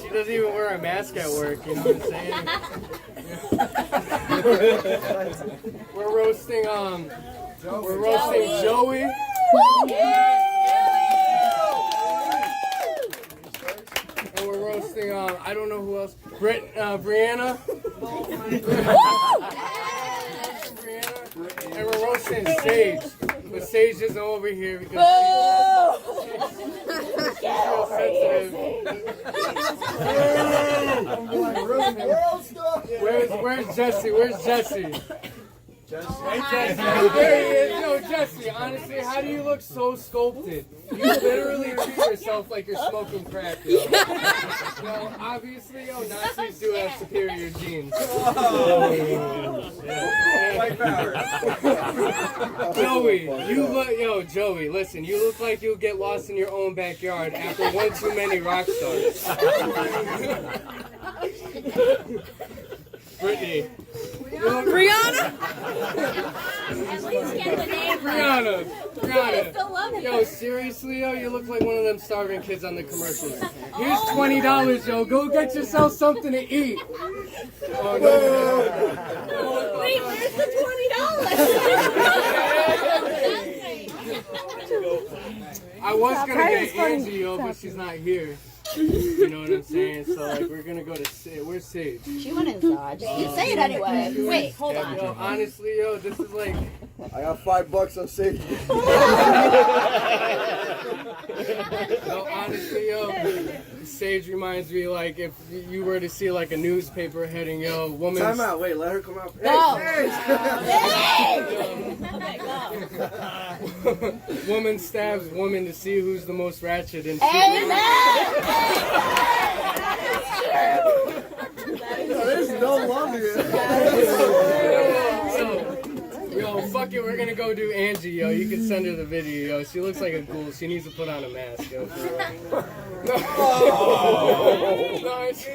She doesn't even wear a mask at work, you know what I'm saying? We're roasting Joey. And we're roasting I don't know who else. Brianna. And we're roasting Sage. But Sage isn't over here because Where's Jesse? Where's Jesse? Hey, Jesse. There he is. Yo, Jesse, honestly, how do you look so sculpted? You literally treat yourself like you're smoking crack, yo. Yo, obviously, yo, Nazis do have superior genes. Joey, Joey, listen, you look like you'll get lost in your own backyard after one too many rock stars. Brittany. Brianna? At least get the name Brianna. I still love you. Yo, seriously, yo, you look like one of them starving kids on the commercials. Here's $20, yo. Go get yourself something to eat. Oh, no. Wait, where's the $20? I was gonna get Angie, yo, but she's not here. You know what I'm saying? So, like, we're gonna go to Sage. Where's Sage? She went inside. Just say it anyway. Wait, hold on. Yo, honestly, yo, this is like... I got $5 on Sage. No, honestly, yo, Sage reminds me, like, if you were to see, like, a newspaper heading, yo, woman... Time out, wait, let her come out. No. Woman stabs woman to see who's the most ratchet and There's no longer. Yo, fuck it, we're gonna go do Angie, yo. You can send her the video, yo. She looks like a ghoul. She needs to put on a mask, yo. No, it's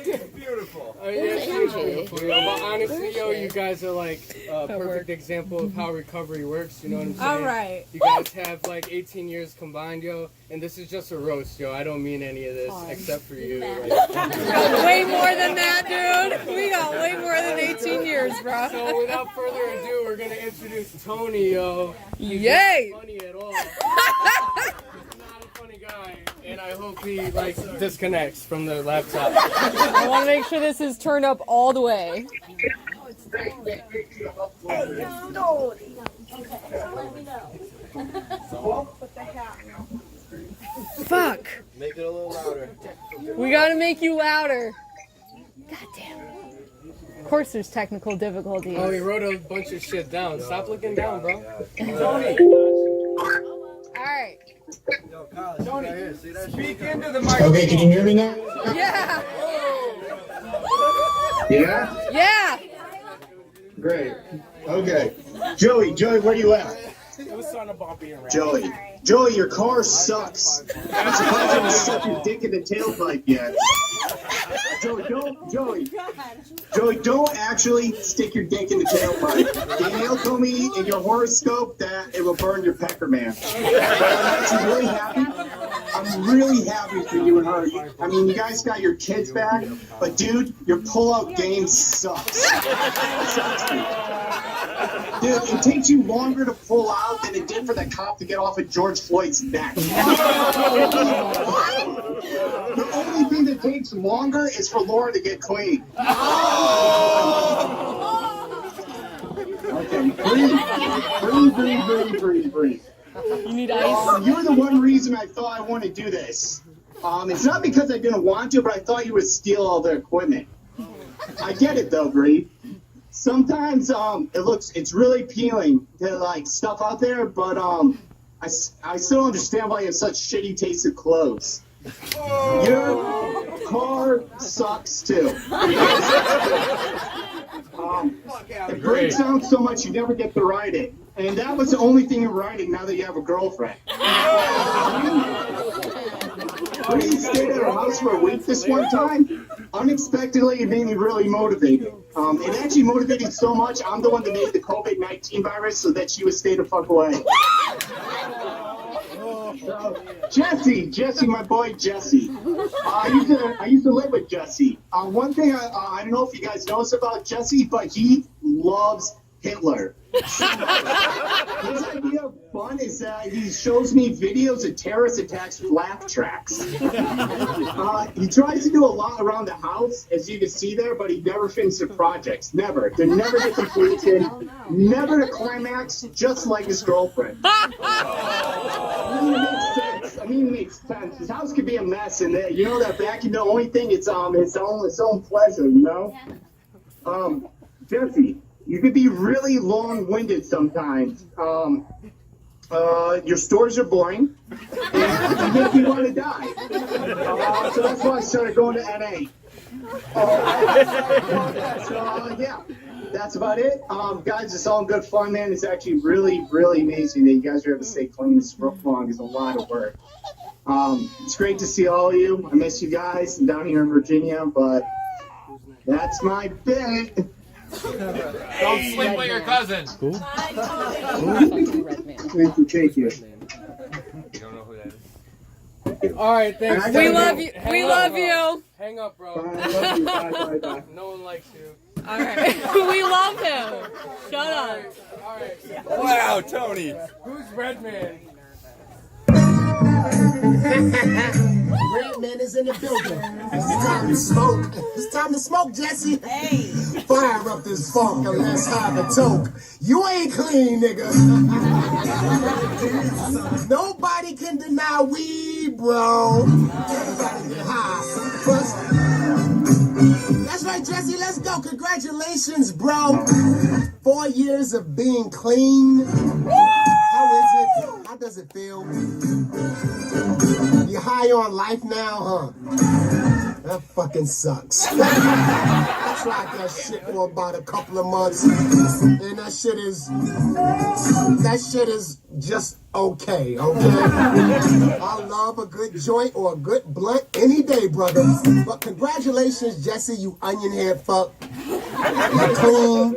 Beautiful. yeah, she's beautiful, yo. But honestly, yo, you guys are like a perfect example of how recovery works, you know what I'm saying? All right. You guys have like 18 years combined, yo. And this is just a roast, yo. I don't mean any of this except for you. Like, Way more than that, dude. We got way more than 18 years, bro. so without further ado, we're gonna introduce Tony, yo. He's Yay! not funny at all. He's not a funny guy, and I hope he like disconnects from the laptop. I want to make sure this is turned up all the way. Fuck. Make it a little louder. We gotta make you louder. God damn. Of course there's technical difficulties. Oh, he wrote a bunch of shit down. Stop looking down, bro. Alright. Yo, Kyle, Tony, right here. See that? Speak into the microphone. Okay, can you hear me now? Yeah. Yeah? Yeah. Great. Okay. Joey, where you at? It was starting to bump being around. Joey, your car sucks. I'm surprised you haven't stuck your dick in the tailpipe yet. Joey, don't actually stick your dick in the tailpipe. Danielle told me in your horoscope that it will burn your pecker, man. But I'm actually really happy. I'm really happy for you and her. I mean, you guys got your kids back, but dude, your pull-out game sucks. Dude, it takes you longer to pull out than it did for that cop to get off of George Floyd's neck. The only thing that takes longer is for Laura to get clean. Okay, breathe. You need ice. You're the one reason I thought I wanted to do this. It's not because I didn't want to, but I thought you would steal all their equipment. I get it though, Bree. Sometimes it's really appealing to like stuff out there, but I still don't understand why you have such shitty taste of clothes. Your car sucks too. It breaks down so much you never get to ride it. And that was the only thing you're riding now that you have a girlfriend. We stayed at our house for a week this one time. Unexpectedly, it made me really motivated. It actually motivated so much, I'm the one that made the COVID-19 virus so that she would stay the fuck away. Jesse, my boy Jesse. I used to live with Jesse. One thing I don't know if you guys know this about Jesse, but he loves Hitler. His idea of fun is that he shows me videos of terrorist attacks with laugh tracks. He tries to do a lot around the house, as you can see there, but he never finishes the projects. Never. They never get completed. Never to climax, just like his girlfriend. I mean, it makes sense. His house could be a mess, and you know that vacuum, the only thing, it's its own pleasure, you know? Jesse, you could be really long-winded sometimes. Your stories are boring, and you make me want to die. So that's why I started going to NA. Yeah, that's about it. Guys, it's all good fun, man. It's actually really, really amazing that you guys are able to stay clean this long. It's a lot of work. It's great to see all of you. I miss you guys. I'm down here in Virginia, but that's my bit. Don't sleep with your cousin. Thank you. You don't know who that is? All right, thanks. We love you. We love you. Hang up, bro. Bye. No one likes you. All right. We love him. Shut up. All right. Wow, Tony. Who's Redman? Redman is in the building. It's time to smoke. It's time to smoke, Jesse. Hey. Fire up this funk and let's have a toke. You ain't clean, nigga. Nobody can deny weed, bro. Everybody get high. First, that's right, Jesse. Let's go. Congratulations, bro. 4 years of being clean. How is it? How does it feel? You high on life now, huh? That fucking sucks. I tried that shit for about a couple of months, and that shit is just okay. I love a good joint or a good blunt any day, brother. But congratulations, Jesse, you onion head fuck. You're clean.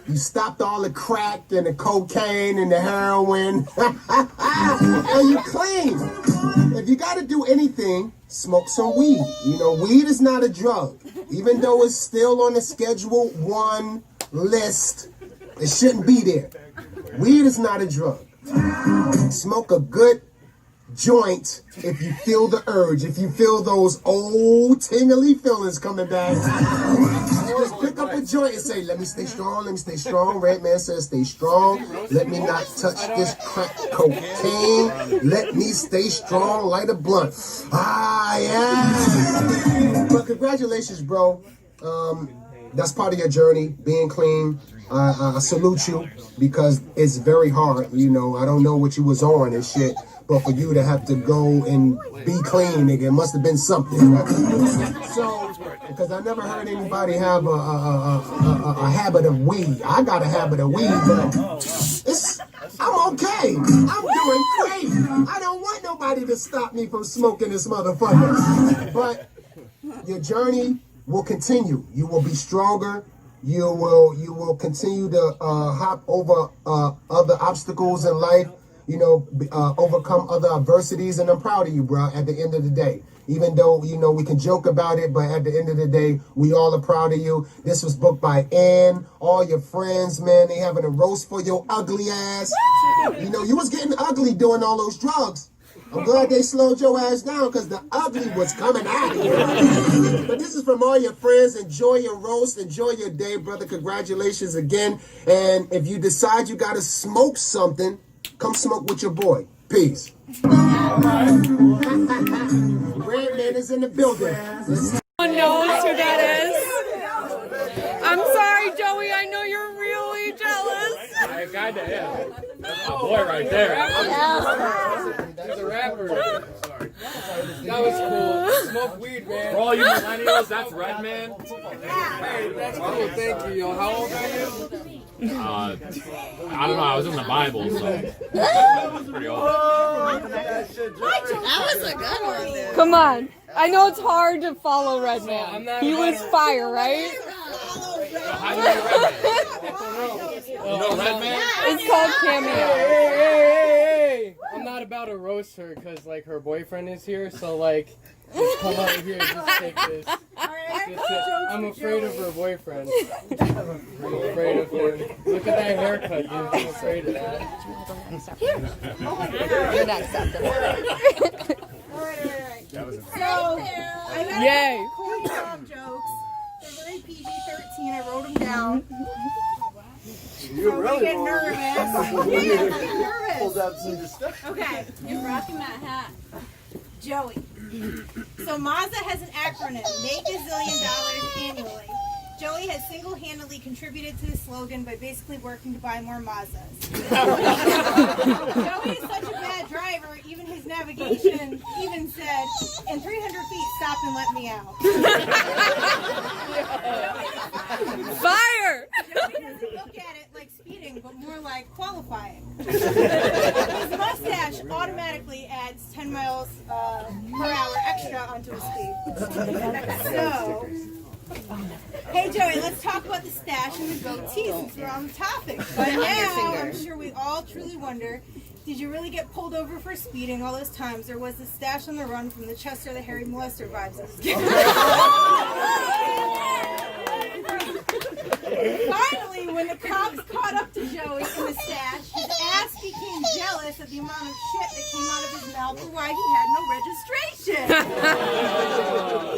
You stopped all the crack and the cocaine and the heroin. And you clean. If you got to do anything, smoke some weed. You know, weed is not a drug. Even though it's still on the Schedule 1 list, it shouldn't be there. Weed is not a drug. Smoke a good joint if you feel the urge, if you feel those old tingly feelings coming back. Just pick up a joint and say, let me stay strong, Redman says stay strong, let me not touch this crack cocaine, let me stay strong, light a blunt. Yeah. But congratulations, bro. That's part of your journey, being clean. I salute you because it's very hard, you know. I don't know what you was on and shit, but for you to have to go and be clean, nigga, it must have been something. So, because I never heard anybody have a habit of weed. I got a habit of weed, but I'm okay. I'm doing great. I don't want nobody to stop me from smoking this motherfucker. But your journey will continue. You will be stronger. You will continue to hop over other obstacles in life. You know, overcome other adversities, and I'm proud of you, bro, at the end of the day. Even though, you know, we can joke about it, but at the end of the day, we all are proud of you. This was booked by Ann, all your friends, man. They having a roast for your ugly ass. You know, you was getting ugly doing all those drugs. I'm glad they slowed your ass down because the ugly was coming out of you. But this is from all your friends. Enjoy your roast. Enjoy your day, brother. Congratulations again. And if you decide you got to smoke something, come smoke with your boy. Peace. Redman is in the building. One knows who that is. I'm sorry, Joey. I know you're really jealous. I kinda am. That's my boy right there. He's a rapper. That was cool. Smoke weed, man. For all you millennials, that's Redman. Hey, that's cool. Thank you, yo. How old are you? I don't know. I was in the Bible, so that's pretty old. That was a good one, dude. Come on. I know it's hard to follow Redman. He was fire, right? How do you know Redman? You know Redman? It's called Cameo. Hey. I'm not a about to roast her because like her boyfriend is here. So like, just come over here, just take this. I'm afraid of her boyfriend. I'm afraid of him. Look at that haircut, dude. I'm afraid of that. You're not accepting. Alright. So, I got Yay. corny dog jokes. They're very PG-13. I wrote them down. You're So really we get nervous. Yeah, I get pulled nervous. out some stuff. Okay. You're rocking that hat. Joey. So Mazda has an acronym, make $1 zillion annually. Joey has single-handedly contributed to the slogan by basically working to buy more Mazdas. Joey is such a bad driver, even his navigation even said, in 300 feet, stop and let me out. Fire! Joey doesn't look at it like speeding, but more like qualifying. His mustache automatically adds 10 miles per hour extra onto his speed. So, hey Joey, let's talk about the stash and the goatee since we're on the topic. But now, I'm sure we all truly wonder, did you really get pulled over for speeding all those times, or was the stash on the run from the Chester the Harry Molester vibes? Finally, when the cops caught up to Joey in the stash, his ass became jealous of the amount of shit that came out of his mouth for why he had no registration.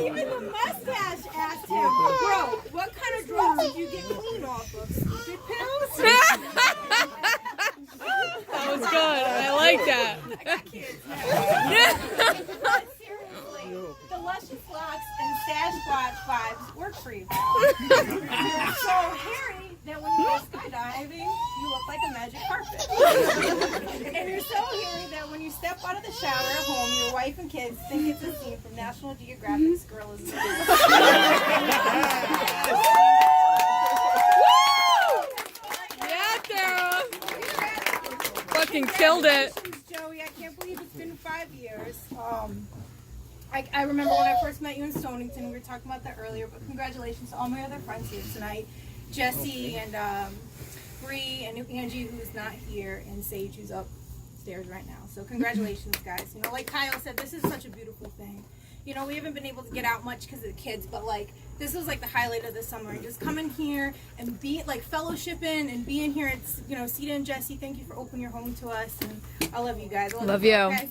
Even the mustache asked him, bro, what kind of drugs did you get clean off of? Stupid pills? That was good. I like that. I got kids now. But seriously, the luscious locks and stash watch vibes work for you. You're so hairy that when you go skydiving, you look like a magic carpet. And you're so hairy that when you step out of the shower at home, your wife and kids think it's a scene from National Geographic's Gorillas in the Woods. Yeah, Tara. Fucking killed it. Joey, I can't believe it's been 5 years. I remember when I first met you in Stonington. We were talking about that earlier, but congratulations to all my other friends here tonight. Jesse and Bree and Angie, who's not here, and Sage, who's upstairs right now. So congratulations, guys. You know, like Kyle said, this is such a beautiful thing. You know, we haven't been able to get out much because of the kids, but like, this was like the highlight of the summer. And just coming here and be like fellowshipping and being here. It's, you know, Sita and Jesse, thank you for opening your home to us. And I love you guys. I Love you. Okay?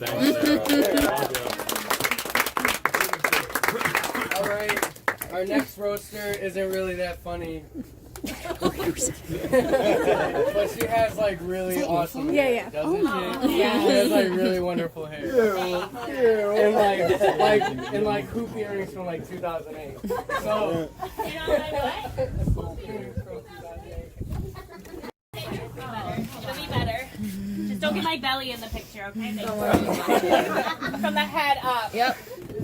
All right, our next roaster isn't really that funny. But she has like really awesome hair, doesn't she? Yeah. She has like really wonderful hair. And like hoop earrings from like 2008. So It'll be better. Just don't get my belly in the picture, okay? From the head up. Yep.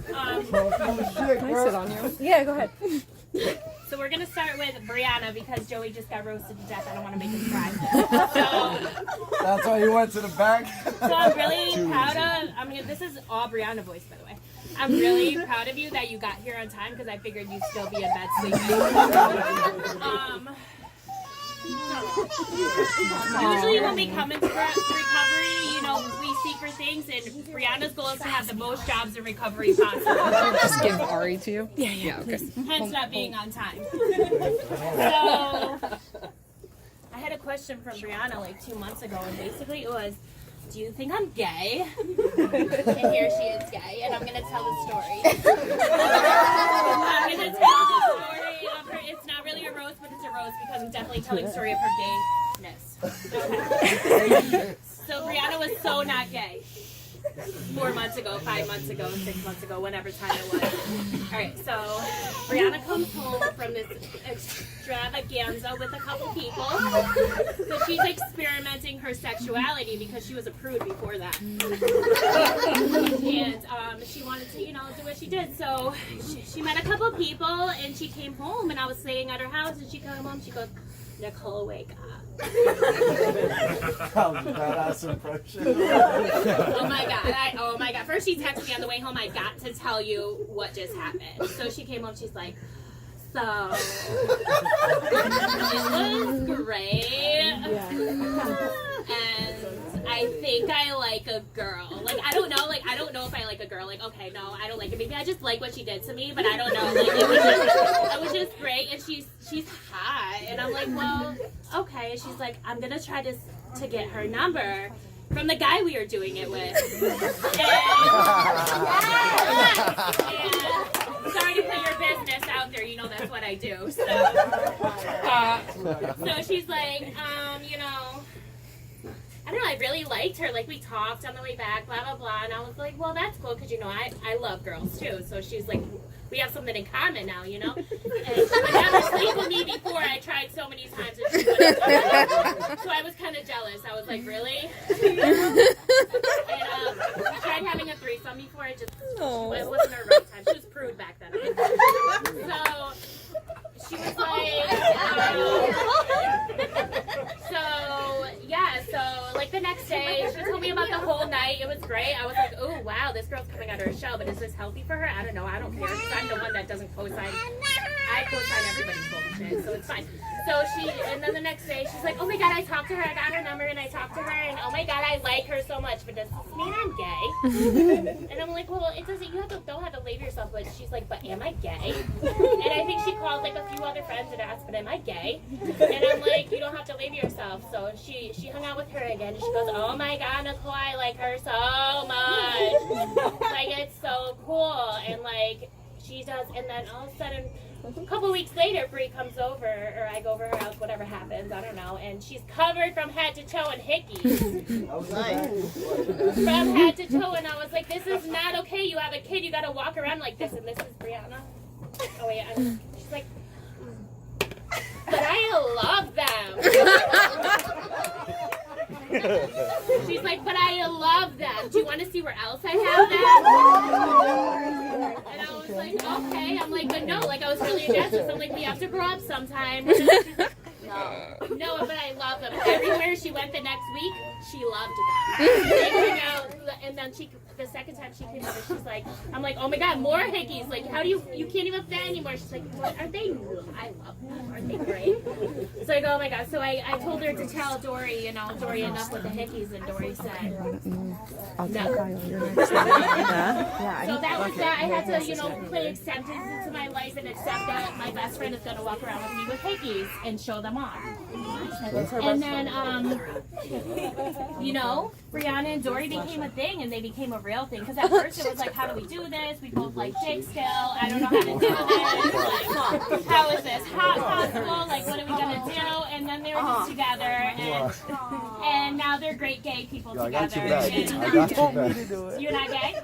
Can I sit on you? Yeah, go ahead. So we're gonna start with Brianna because Joey just got roasted to death. I don't want to make him cry. So That's why you went to the back? I'm really proud of. I mean, this is all Brianna voice, by the way. I'm really proud of you that you got here on time because I figured you'd still be in bed sleeping. Usually when we come into recovery, you know, we seek for things, and Brianna's goal is to have the most jobs in recovery possible. Just give Ari to you? Yeah, okay. Hence not being on time. So, I had a question from Brianna like 2 months ago, and basically it was, do you think I'm gay? And here she is gay, and I'm going to tell the story. I'm going to tell the story of her. It's not really a roast, but it's a roast because I'm definitely telling the story of her gayness. Okay. So Brianna was so not gay. 4 months ago, 5 months ago, 6 months ago, whenever time it was. Alright, so Brianna comes home from this extravaganza with a couple people. So she's experimenting her sexuality because she was a prude before that. And she wanted to, you know, do what she did. So she met a couple people and she came home and I was staying at her house and she came home, she goes, Nicole, wake up. Badass impression. Oh my god. First she texted me on the way home, I got to tell you what just happened. So she came home, she's like, so it was great. And I I think I like a girl. Like, I don't know. Like, I don't know if I like a girl. Like, okay, no, I don't like it. Maybe I just like what she did to me, but I don't know. Like, it was just great. And she's hot. And I'm like, well, okay. And she's like, I'm going to try to get her number from the guy we were doing it with. And sorry to put your business out there. You know that's what I do. So she's like, you know, I don't know, I really liked her. Like, we talked on the way back, blah, blah, blah. And I was like, well, that's cool, because, you know, I love girls, too. So she's like, we have something in common now, you know? And she would never sleep with me before. I tried so many times. And she wouldn't. So I was kind of jealous. I was like, really? And we tried having a threesome before. It wasn't her right time. She was prude back then. So she was like, like the next day, she told me about the whole night. It was great. I was like, oh, wow, this girl's coming out of her shell, but is this healthy for her? I don't know. I don't care, because I'm the one that doesn't co-sign. I co-sign everybody's bullshit, so it's fine. So and then the next day, she's like, oh my God, I talked to her. I got her number, and I talked to her, and oh my God, I like her so much, but does this mean I'm gay? And I'm like, well, it doesn't, don't have to label yourself, but she's like, but am I gay? And I think she called like a few other friends and asked, but am I gay? And I'm like, you don't have to label yourself. So she hung out with her again, and she goes, oh my God, Nicole, I like her so much. Like, it's so cool. And like, she does, and then all of a sudden, a couple weeks later, Bree comes over, or I go over her house, whatever happens, I don't know, and she's covered from head to toe in hickeys. From head to toe, and I was like, this is not okay. You have a kid, you gotta walk around like this, and this is Brianna. Oh wait, she's like, but I love them. She's like, but I love them. Do you want to see where else I have them? And I was like, okay. I'm like, but no, like I was really invested. So I'm like, we have to grow up sometime. And she's like, no, but I love them. Everywhere she went the next week, she loved them. They came out, and then the second time she came over, she's like, I'm like, oh my God, more hickeys. Like, how do you can't even fit anymore. She's like, what, aren't they, I love them. Aren't they great? So I go, oh my God. So I told her to tell Dory, you know, Dory enough with the hickeys, and Dory said, no. So that was that. I had to, you know, play acceptance into my life and accept that my best friend is going to walk around with me with hickeys and show them off. And then, you know, Brianna and Dory became a thing, and they became a real thing. Because at first it was like, how do we do this? We both like dick still. I don't know how to do this. Like, how is this possible? Like, what are we gonna do? And then they were just together, and now they're great gay people together. You're not gay?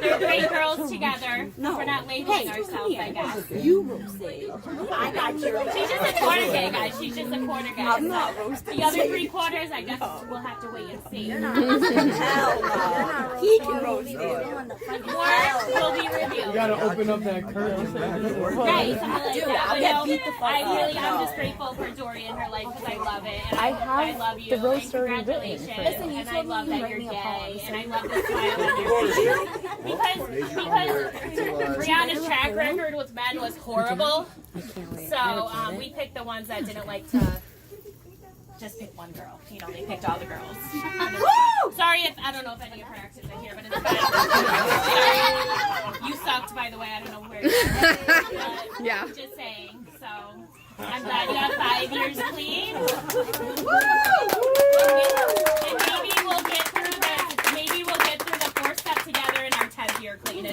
They're great girls together. No. We're not labeling ourselves, I guess. You roasted. I got you. She's just a quarter gay, guys. She's just a quarter gay. I'm not roasted. The other 3/4, I guess we'll have to wait and see. You're not roasted. Hell no. He can roast it. Will be revealed. You gotta open up that curtain. Right, something like that. But no, I'm just grateful for Dory and her life, because I love it. And I love you. the roast and already written. congratulations. And I love that you're gay. And I love the smile on your face. Because Brianna's track record with men was horrible. So we picked the ones that didn't like to just pick one girl. You know, they picked all the girls. Sorry if, I don't know if any of her exes are here, but it's fine. You sucked, by the way. I don't know where you are. Yeah. Just saying. So I'm glad you got 5 years clean. And maybe we'll get through this. Maybe we'll get through the 4-step together in our 10th year clean.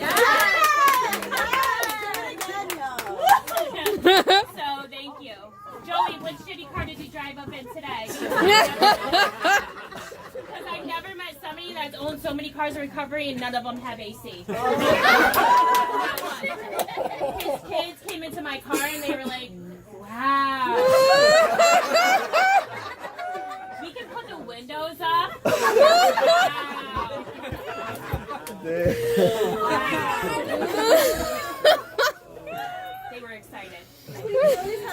So thank you. Joey, what shitty car did you drive up in today? Because I've never met somebody that's owned so many cars in recovery and none of them have AC. His kids came into my car and they were like, wow. We can put the windows up. Wow. They were excited.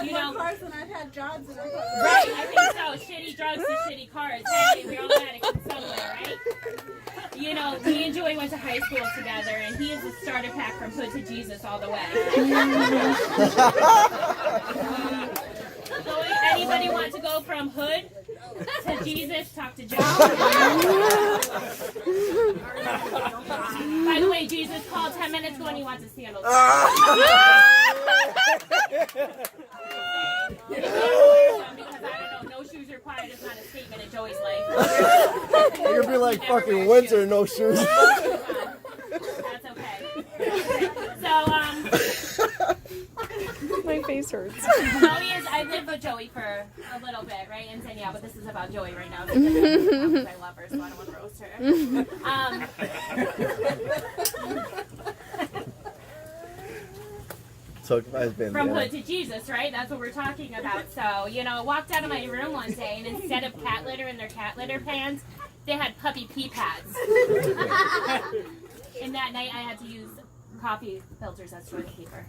You know, cars when I've had jobs in our car. Right, I think so. Shitty drugs and shitty cars. Hey, we all had it somewhere, right? You know, me and Joey went to high school together, and he is a starter pack from Hood to Jesus all the way. So anybody want to go from Hood to Jesus, talk to Joe. By the way, Jesus called 10 minutes ago and he wants a sandal. Because I don't know, no shoes required is not a statement in Joey's life. You're gonna be like fucking winter, no shoes. That's okay. So, My face hurts. Joey is, I lived with Joey for a little bit, right? And Danielle, but this is about Joey right now. Because I love her, so I don't want to roast her. From hood to Jesus, right? That's what we're talking about. So, you know, I walked out of my room one day, and instead of cat litter in their cat litter pans, they had puppy pee pads. And that night, I had to use coffee filters as toilet paper.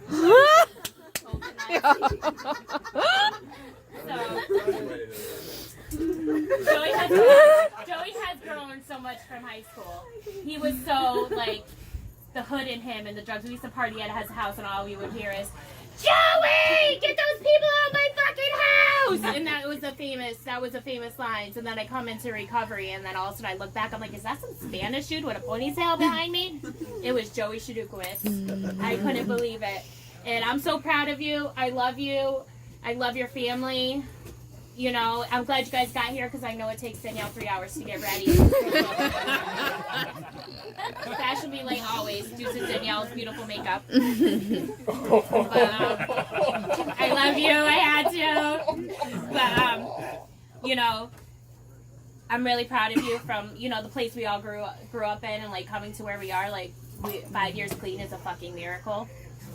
Joey has grown so much from high school. He was so, like, the hood in him and the drugs. We used to party at his house, and all we would hear is, "Joey, get those people out of my fucking house!" And that was a famous lines. And then I come into recovery, and then all of a sudden I look back, I'm like, is that some Spanish dude with a ponytail behind me? It was Joey Shadukowitz. I couldn't believe it. And I'm so proud of you. I love you. I love your family. You know, I'm glad you guys got here because I know it takes Danielle 3 hours to get ready. Fashion be late always due to Danielle's beautiful makeup. But, I love you. I had to. But, you know, I'm really proud of you from, you know, the place we all grew up in and, like, coming to where we are. Like, 5 years clean is a fucking miracle.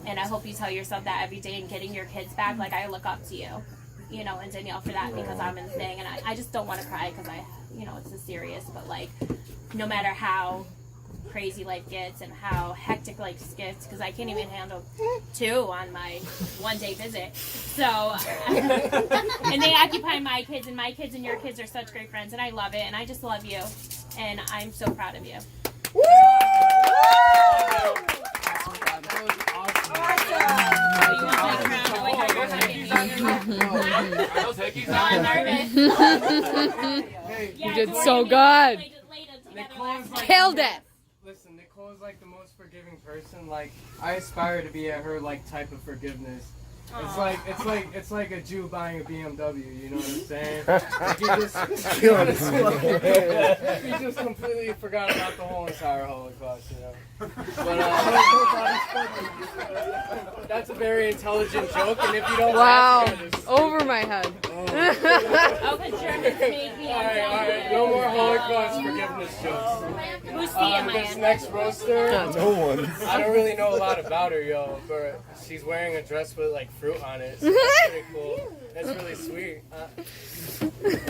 And I hope you tell yourself that every day and getting your kids back. Like, I look up to you. You know, and Danielle for that because I'm in the thing, and I just don't want to cry because you know, it's serious, but like, no matter how crazy life gets and how hectic life gets, because I can't even handle 2 on my 1-day visit. So, and they occupy my kids and your kids are such great friends, and I love it, and I just love you, and I'm so proud of you. Woo! You did so good. Killed it. Listen, Nicole is like the most forgiving person. Like, I aspire to be at her like type of forgiveness. It's like a Jew buying a BMW. You know what I'm saying? Like he just completely forgot about the whole entire Holocaust. You know. But that's a very intelligent joke, and if you don't, wow, over my head. All right, no more Holocaust forgiveness jokes. Who's seeing this next roaster? No one. I don't really know a lot about her, yo, but she's wearing a dress with like fruit on it. So that's pretty cool. That's really sweet.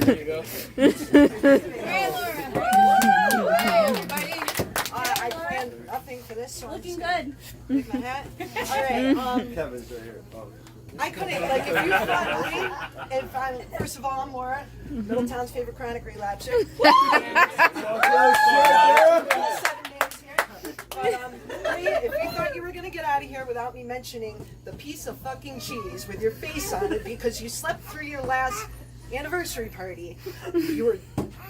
There you go. Hey, Laura. Hey, everybody. I planned nothing for this, so looking good. With my hat. All right. Kevin's right here. Oh. I couldn't, like, if you thought me, first of all, I'm Laura, Middletown's favorite chronic relapser. 7 names here. But, if you thought you were going to get out of here without me mentioning the piece of fucking cheese with your face on it because you slept through your last anniversary party, you were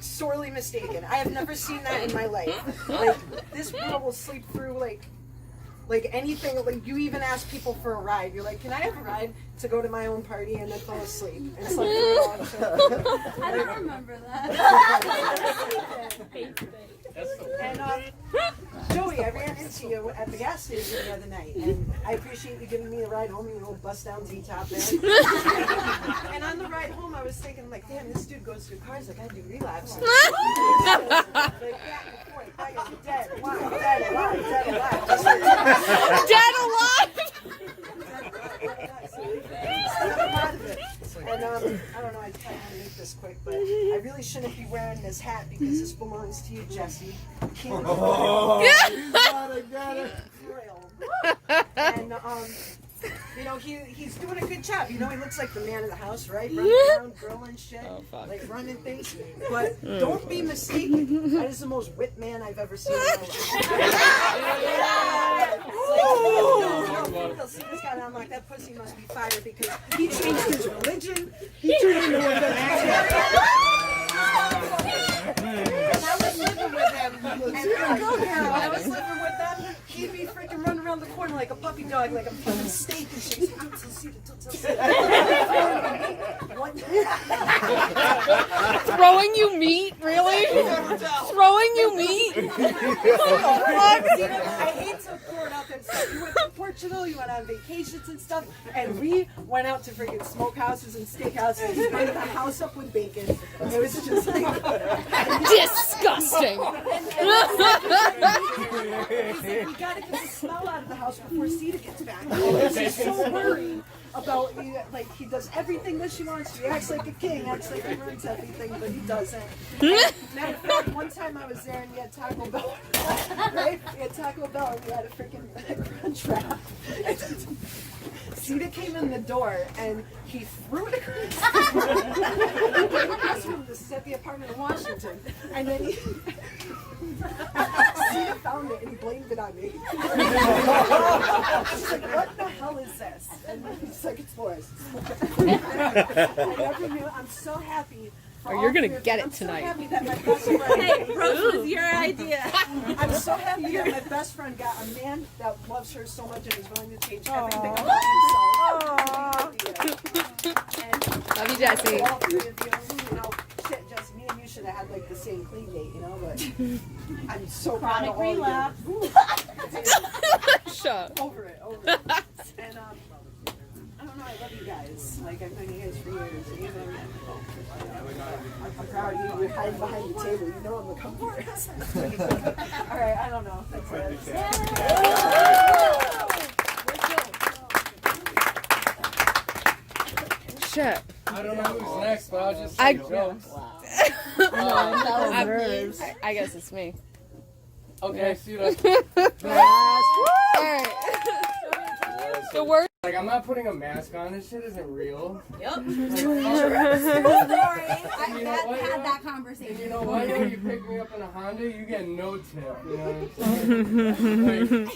sorely mistaken. I have never seen that in my life. Like, this girl will sleep through, like anything, like you even ask people for a ride. You're like, can I have a ride to go to my own party and then fall asleep? And it's like, I don't remember that. And Joey, I ran into you at the gas station the other night, and I appreciate you giving me a ride home, you little bust down Z-top there. And on the ride home, I was thinking, like, damn, this dude goes through cars like I do relapse. Like, back and forth, I go, dead, alive, dead, alive, dead, alive. Dead alive! And I don't know, I kind of want to make this quick, but I really shouldn't be wearing this hat because this belongs to you, Jesse. Oh, you gotta get it. And you know, he's doing a good job. You know, he looks like the man of the house, right? Running around, grilling shit, like running things. But don't be mistaken. That is the most whipped man I've ever seen in my life. You'll see this guy, and I'm like, that pussy must be fire because he changed his religion. He turned into a vegetarian. I was living with them. He'd be freaking running around the corner like a puppy dog, like a fucking steak and shit. Throwing you meat? Really? Throwing you meat? I hate to pour it out there and stuff. You went to Portugal, you went on vacations and stuff, and we went out to freaking smokehouses and steakhouses and burned the house up with bacon. It was just like disgusting. We gotta get the smell out of the house before Sita gets back. He's so worried about, like, he does everything that she wants to. He acts like a king, acts like he runs everything, but he doesn't. Matter of fact, one time I was there and we had Taco Bell, right? We had Taco Bell and we had a freaking crunch wrap. Sita came in the door and he threw the crunch wrap. This is at the apartment in Washington. And then he... Sita found it and he blamed it on me. She's like, what the hell is this? And he's like, it's for us. I never knew. I'm so happy. Oh, you're gonna get it tonight. I'm so happy that my best friend... Hey, Rose was your idea. I'm so happy that my best friend got a man that loves her so much and is willing to change everything about himself. Love you, Jesse. All three of you, shit, Jesse, me and you should have had like the same clean date, but I'm so proud of all of you. Shut. Over it. And I don't know, I love you guys. Like, I've known you guys for years. I'm proud of you. You're hiding behind the table. You know I'm the comforters. Alright, I don't know. That's it. Shit. I don't know who's next, but I'll just say jokes. I guess it's me. Okay, see you. Alright. The word. Like, I'm not putting a mask on. This shit isn't real. Yep. Like, Don't worry. I had that conversation. you know what? When you pick me up in a Honda, you get no tip. You know what I'm saying? Like,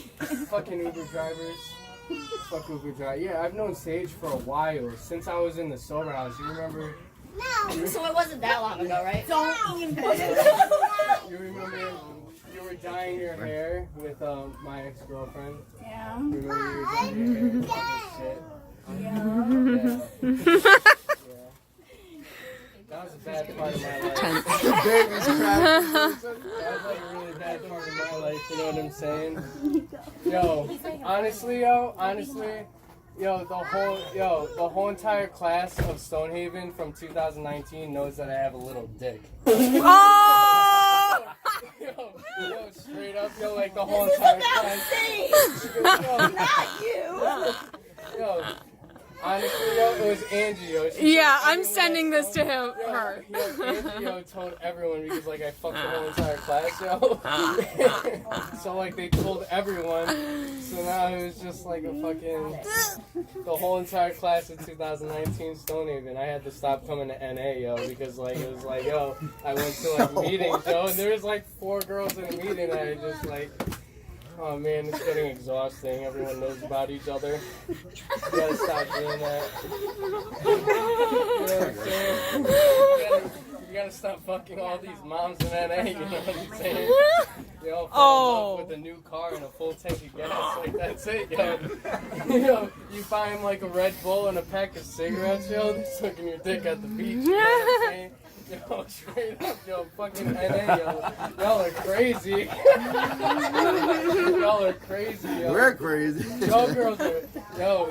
fucking Uber drivers. Fuck Uber driver. Yeah, I've known Sage for a while. Since I was in the sober house. You remember? No. So it wasn't that long ago, right? Don't even put it. You remember you were dyeing your hair with my ex-girlfriend? Yeah. You remember you were dyeing your hair shit? Yeah. That was a bad part of my life. Baby's crap. That was like a really bad part of my life, you know what I'm saying? Yo, honestly, the whole entire class of Stonehaven from 2019 knows that I have a little dick. Oh! Yo, straight up, like the whole entire class. Not you. Yo, honestly, it was Angie, Yeah, I'm sending this to him. Her. Angie, told everyone because, like, I fucked the whole entire class, So, like, they told everyone. So now it was just like a fucking... The whole entire class of 2019 Stonehaven. I had to stop coming to NA, because, like, it was like, I went to, like, meetings, and there was, like, 4 girls in a meeting that I just, like... Oh man, it's getting exhausting. Everyone knows about each other. You gotta stop doing that. You know what I'm saying? You gotta stop fucking all these moms in NA, you know what I'm saying? They all fall in love with a new car and a full tank of gas, like that's it, you buy them like a Red Bull and a pack of cigarettes, they're sucking your dick at the beach, you know what I'm saying? Yo, straight up, fucking NA, y'all are crazy. Y'all are crazy, We're crazy. Y'all girls are,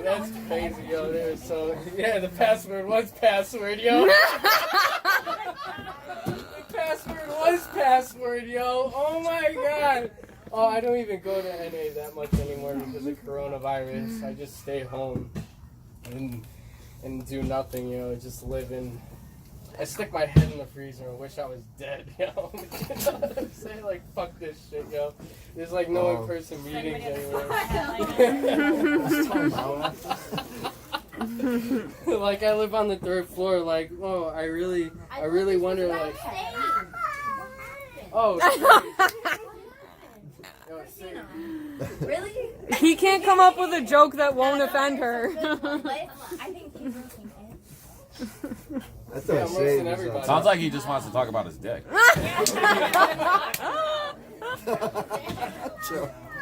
that's crazy, they're so, the password was password, The password was password, oh my god. Oh, I don't even go to NA that much anymore because of coronavirus. I just stay home and do nothing, just live in... I stick my head in the freezer and wish I was dead, You know what I'm saying? Like, fuck this shit, There's like no in-person meetings anymore. Like, I live on the 3rd floor, like, I really wonder, like... Oh, Really? He can't come up with a joke that won't offend her. I think he's roasting it. That's what I'm saying. Sounds like he just wants to talk about his dick.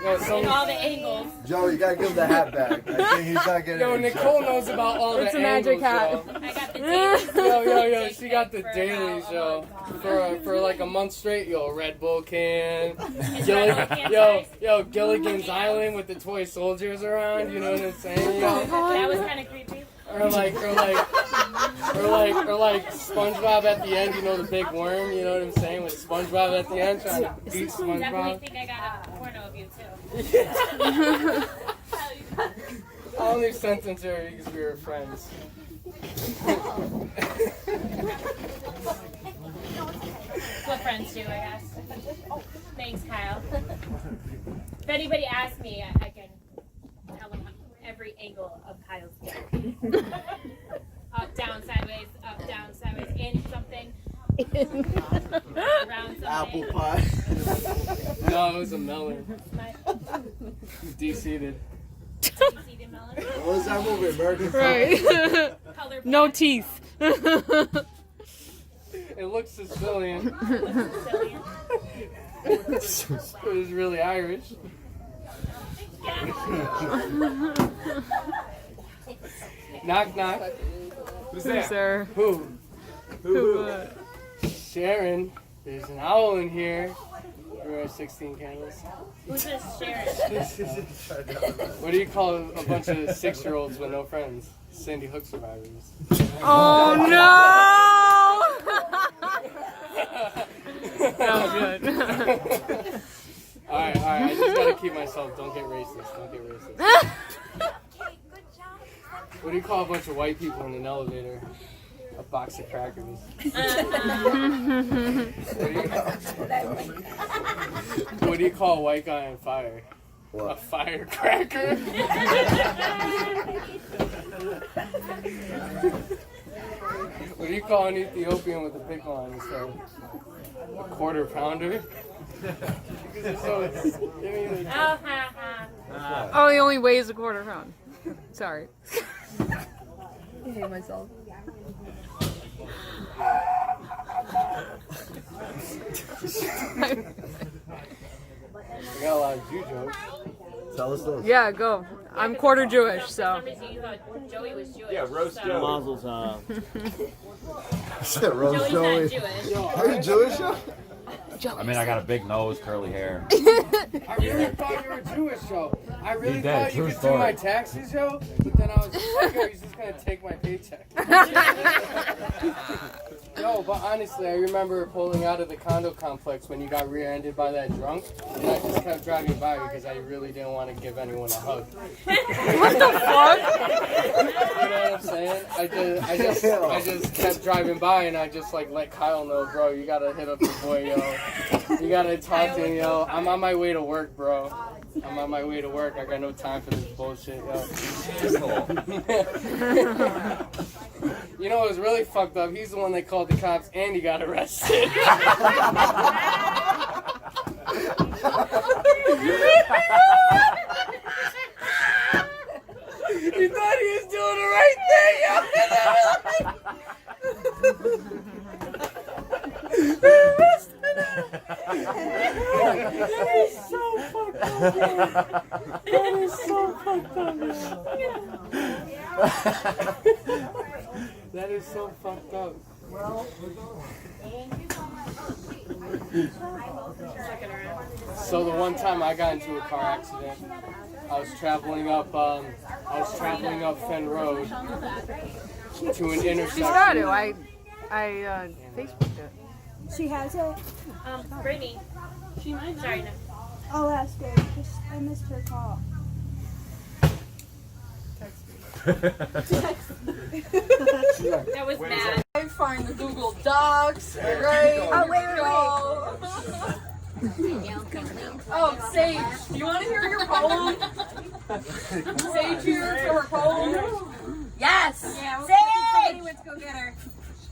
Yo, And all the angles. Joe, you gotta give him the hat back. I think he's not getting Yo, it. Nicole knows about all It's the a magic angles, hat. I got the dailies. Yo, she got the dailies, yo. For like a month straight, yo, Red Bull can. Gilligan's Island with the toy soldiers around, you know what I'm saying? Yo. That was kind of creepy. Or like SpongeBob at the end, you know, the big worm, you know what I'm saying? With SpongeBob at the end trying to beat Definitely SpongeBob. think I got a porno of you too. I only sentenced her because we were friends. That's what friends do, I guess. Thanks, Kyle. If anybody asks me, I can tell them every angle of Kyle's dick. Up, down, sideways, in something. Around something. Apple pie. No, it was a melon. De-seated. Seeded melon. What was that movie, American Pie? Right. Color No black. teeth. It looks Sicilian. Sicilian. It was really Irish. Knock, knock. Who's Who's there? Who? Who? Sharon. There's an owl in here. We're at 16 candles. Who's this Sharon? What do you call a bunch of 6-year-olds with no friends? Sandy Hook survivors. Oh no! That was good. Alright, I just gotta keep myself. Don't get racist. What do you call a bunch of white people in an elevator? A box of crackers. What do you call a white guy on fire? What? A firecracker. What do you call an Ethiopian with a pickle on his head? A quarter pounder. Oh, he only weighs a quarter pound. Sorry. I hate myself. I got a lot of Jew jokes. Tell us those. Yeah, go. I'm quarter Jewish, For so. some reason you thought Joey was Jewish. Yeah, roast so. Joey. Mazel's, Shit, Rose Joey's Joey. not Jewish. Are you Jewish, yo? I mean, I got a big nose, curly hair. I really thought you were Jewish, yo. I really You did, thought you true could do story. my taxes, yo. But then I was just like, yo, he's just gonna take my paycheck. Yo, but honestly, I remember pulling out of the condo complex when you got rear-ended by that drunk, and I just kept driving by because I really didn't want to give anyone a hug. What the fuck? You know what I'm saying? I just kept driving by, and I just like let Kyle know, bro, you gotta hit up your boy, yo. You gotta talk to him, yo. I'm on my way to work, bro. I'm on my way to work. I got no time for this bullshit, yo. You know what was really fucked up? He's the one that called the cops and he got arrested. You thought he was doing the right thing, yo. That is so fucked up, yo. That is so fucked up, yo. That is so fucked up. So the one time I got into a car accident, I was traveling up Fenn Road to an intersection. She's got to. I Facebooked it. She has it. Brittany. She might. Sorry, no. I'll ask her. I missed her call. That was bad. I find the Google Docs, right? Oh, wait. Oh, Sage, do you want to hear your poem? Sage here for her poem? Yes! Yeah, Sage! Let's go get her.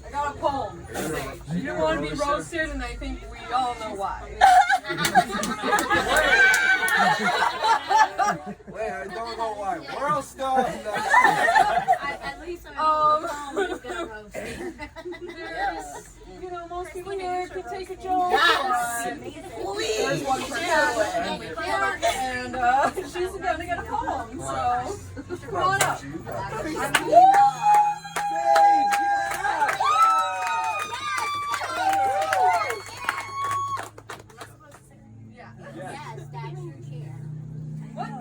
I got a poem. Sage. You don't want to be roasted, and I think we all know why. Wait, I don't know why. Where else go? At least I'm gonna roast. You know, most people here can take a joke. Yes! There's one person What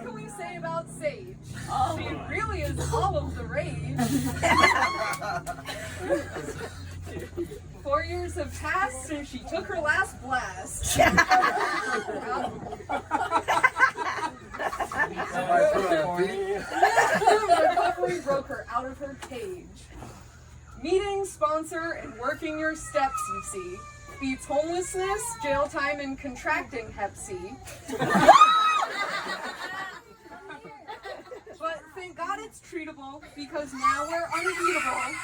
can we say about Sage? She really is all of the rage. 4 years have passed since she took her last blast. Recovery broke her out of her cage. Meeting, sponsor, and working your steps, you see, beats homelessness, jail time, and contracting Hep C. But thank God it's treatable, because now we're unbeatable.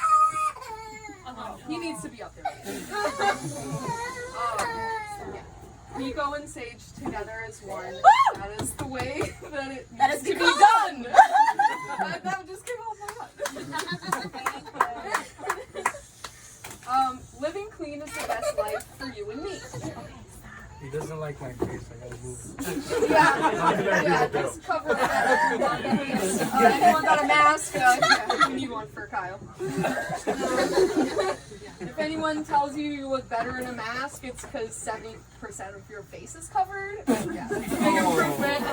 He needs to be up there. Nico and Sage together as one. That is the way that it needs to be done. That just came off my butt. Living clean is the best life for you and me. He doesn't like my face. I gotta move. Yeah, just cover that. Anyone got a mask? We need one for Kyle. If anyone tells you you look better in a mask, it's because 70% of your face is covered. Yeah, it's a big improvement.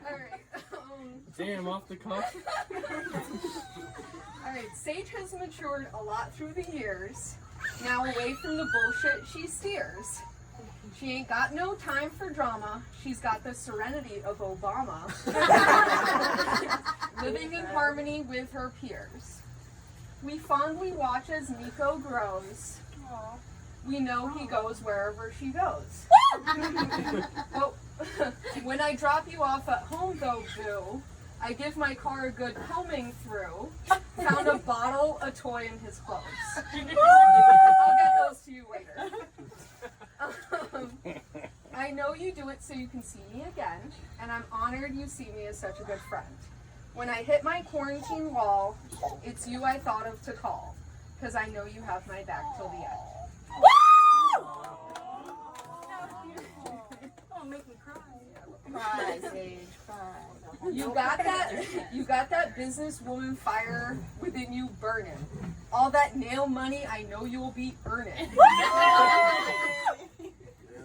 Alright. Damn, off the cuff. Alright, Sage has matured a lot through the years. Now away from the bullshit she steers. She ain't got no time for drama. She's got the serenity of Obama. Living in harmony with her peers. We fondly watch as Nico grows. We know he goes wherever she goes. Well, when I drop you off at home though, boo, I give my car a good combing through. Found a bottle, a toy, in his clothes. I'll get those to you later. I know you do it so you can see me again, and I'm honored you see me as such a good friend. When I hit my quarantine wall, it's you I thought of to call, because I know you have my back till the end. Oh, make me cry. Cry, Sage, cry. You got that businesswoman fire within you burning. All that nail money I know you'll be earning.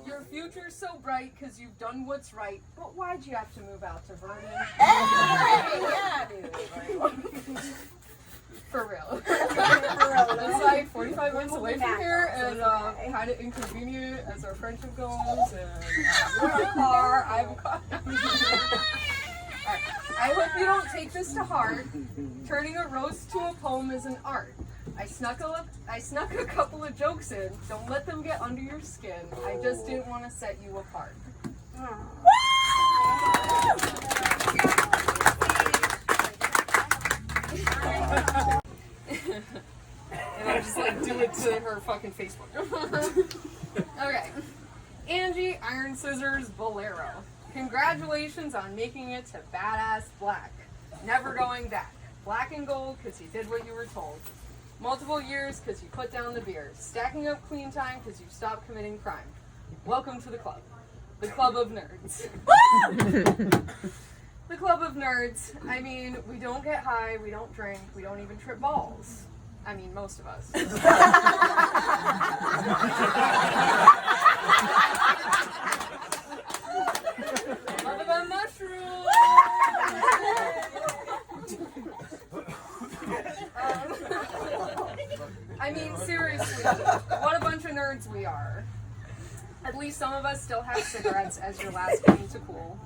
Your future's so bright because you've done what's right, but why'd you have to move out to Vernon? Yeah, dude. For real. It's like 45 minutes away from here, and kind of inconvenient as our friendship goes. And I have a car. I have a car. Right. I hope you don't take this to heart. Turning a roast to a poem is an art. I snuck a couple of jokes in. Don't let them get under your skin. I just didn't want to set you apart. And I'll just like do it to her fucking Facebook. Okay. Angie, Iron Scissors, Bolero. Congratulations on making it to Badass Black. Never going back. Black and gold because you did what you were told. Multiple years because you put down the beer. Stacking up clean time because you stopped committing crime. Welcome to the club. The Club of Nerds. The Club of Nerds. I mean, we don't get high, we don't drink, we don't even trip balls. I mean, most of us. What about mushrooms? I mean, seriously, what a bunch of nerds we are. At least some of us still have cigarettes as your last thing to cool.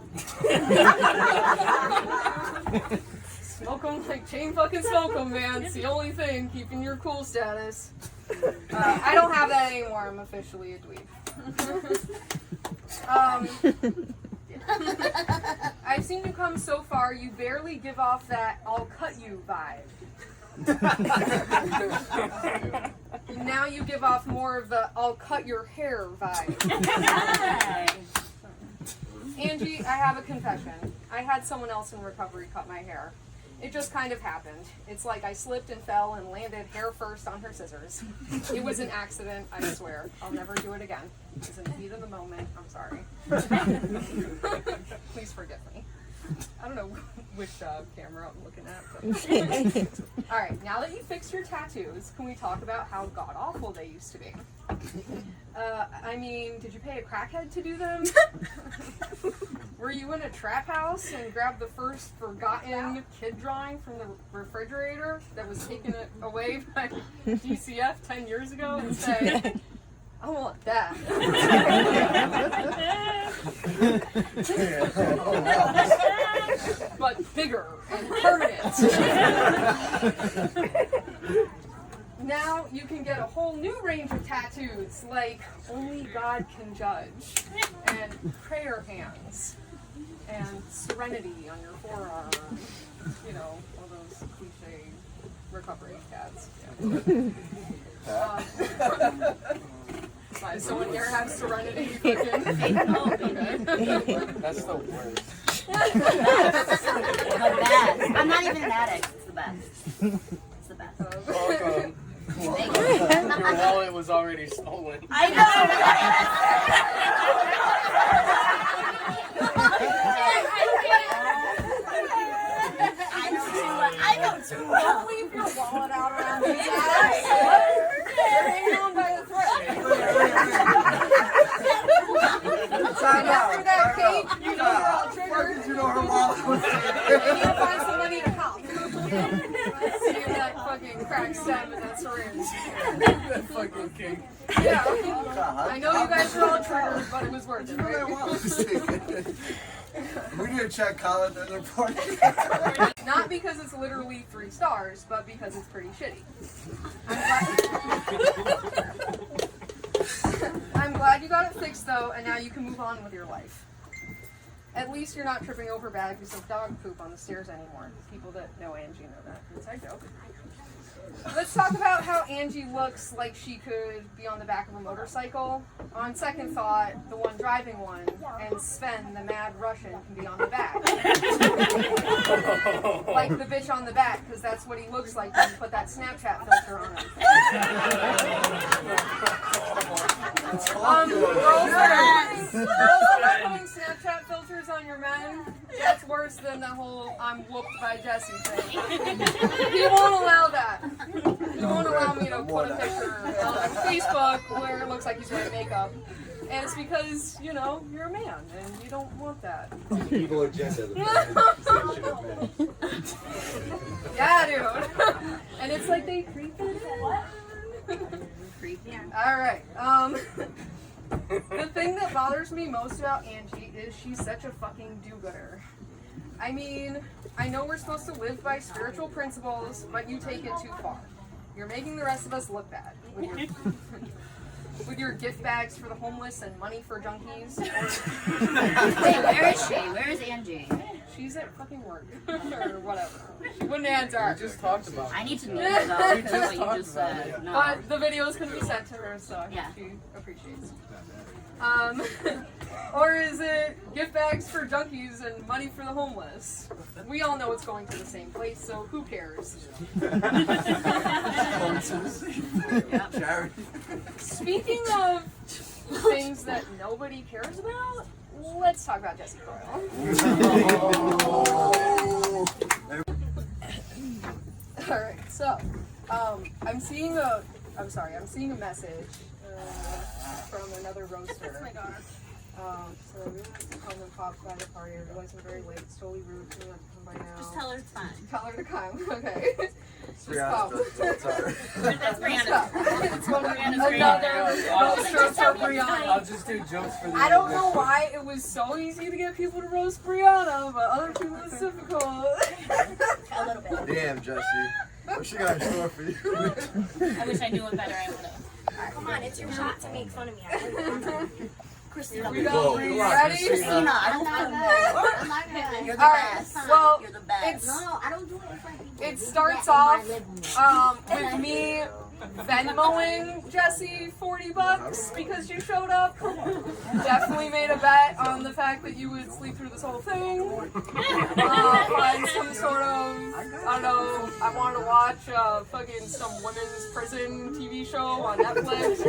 Smoke them like chain fucking smoke them, man. It's the only thing keeping your cool status. I don't have that anymore. I'm officially a dweeb. I've seen you come so far, you barely give off that I'll cut you vibe. Now you give off more of the I'll cut your hair vibe. Angie, I have a confession. I had someone else in recovery cut my hair. It just kind of happened. It's like I slipped and fell and landed hair first on her scissors. It was an accident, I swear. I'll never do it again. It was in the heat of the moment. I'm sorry. Please forgive me. I don't know which camera I'm looking at. But. All right, now that you fixed your tattoos, can we talk about how god-awful they used to be? I mean, did you pay a crackhead to do them? Were you in a trap house and grabbed the first forgotten kid drawing from the refrigerator that was taken away by DCF 10 years ago and say, I want that. But bigger and permanent. Now you can get a whole new range of tattoos like Only God Can Judge and Prayer Hands and Serenity on your forearm. You know, all those cliche recovery tats. Yeah. Does someone here have Serenity? That's the worst. The best. I'm not even an addict. It's the best. It's the best. Welcome. Your wallet was already stolen. I know. I know too well. Don't leave your wallet out around these guys. You're hanging on by a thread. After that, Kate, you know you're all triggered. You know her wallet was You need to find some money to cop. See that fucking crack stem and that syringe. That fucking cake. Yeah. I know you guys are all triggered, but it was worth it, right? We need to check Kyle at the other party. Not because it's literally 3 stars, but because it's pretty shitty. I'm glad you got it fixed though, and now you can move on with your life. At least you're not tripping over bags of dog poop on the stairs anymore. People that know Angie know that. Inside joke. Let's talk about how Angie looks like she could be on the back of a motorcycle. On second thought, the one driving one, and Sven, the mad Russian, can be on the back. Like the bitch on the back, because that's what he looks like when you put that Snapchat filter on him. Girls that are putting Snapchat filters on your men, that's worse than the whole I'm whooped by Jesse thing. He won't allow that. He won't allow me to put a picture on Facebook where it looks like he's wearing makeup. And it's because, you know, you're a man and you don't want that. Evil agenda. Yeah, dude. And it's like they creep it in. Alright, the thing that bothers me most about Angie is she's such a fucking do-gooder. I mean, I know we're supposed to live by spiritual principles, but you take it too far. You're making the rest of us look bad with your gift bags for the homeless and money for junkies. Wait, where is she? Where is Angie? She's at fucking work or whatever. She wouldn't answer. We just talked about it. I need to know though, what you just said. No. But the videos can be sent to her, so Yeah. she appreciates. Or is it gift bags for junkies and money for the homeless? We all know it's going to the same place, so who cares? Charity. Speaking of things that nobody cares about, let's talk about Jesse Coyle. Alright, so I'm seeing a message from another roaster. Oh my god. So we went to come and pop by the party. I realized we're very late. It's totally rude. We have to come by now. Just tell her it's fine. Tell her to come. Okay. Just come. That's Brianna. It's another roaster for Brianna. I'll just do jokes for the I don't know why it was so easy to get people to roast Brianna, but other people it's difficult. A little bit. Damn, Jesse. What she got in store for you? I wish I knew it better. I would have. Come on, it's your shot to make fun of me. Here Christina, we go. Are you ready? Christina, I'm not good. I'm not good. You're the Alright, best. well, You're the best. no, I don't do it in front of people. It starts off with me Venmoing Jesse $40 because you showed up. Definitely made a bet on the fact that you would sleep through this whole thing. Find some sort of, I don't know, I wanted to watch fucking some women's prison TV show on Netflix.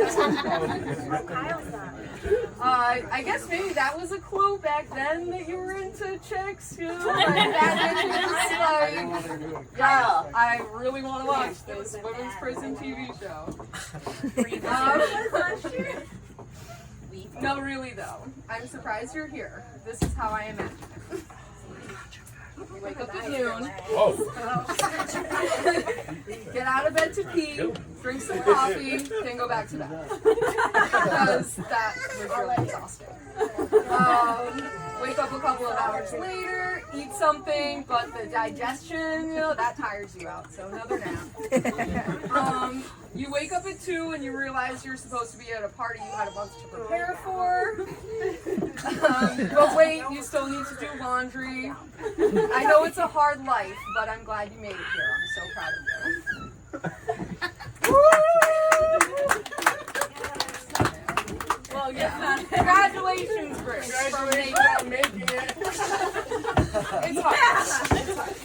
I guess maybe that was a clue back then that you were into chicks, you know? Like, yeah, I really want to watch this women's prison TV show. No, really though. I'm surprised you're here. This is how I imagine it. You wake up at noon. Get out of bed to pee, drink some coffee, then go back to bed. Because that was really exhausting. Wake up a couple of hours later, eat something, but the digestion, you know, that tires you out, so another nap. You wake up at 2 and you realize you're supposed to be at a party you had a month to prepare for. But wait, you still need to do laundry. I know it's a hard life, but I'm glad you made it here. I'm so proud of you. Well, yeah. Congratulations, Bruce. Congratulations on making it. It's hard. It's hard.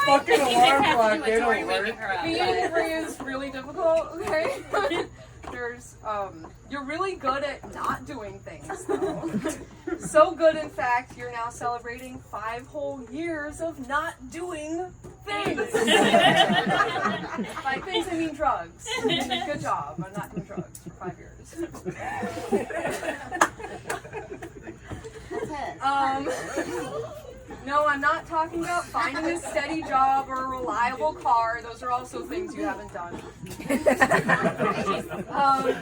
Fucking alarm clock, they don't work. Being free is really difficult, okay? There's, you're really good at not doing things, though. So good, in fact, you're now celebrating 5 whole years of not doing things. By things, I mean drugs. Good job on not doing drugs for 5 years. No, I'm not talking about finding a steady job or a reliable car. Those are also things you haven't done.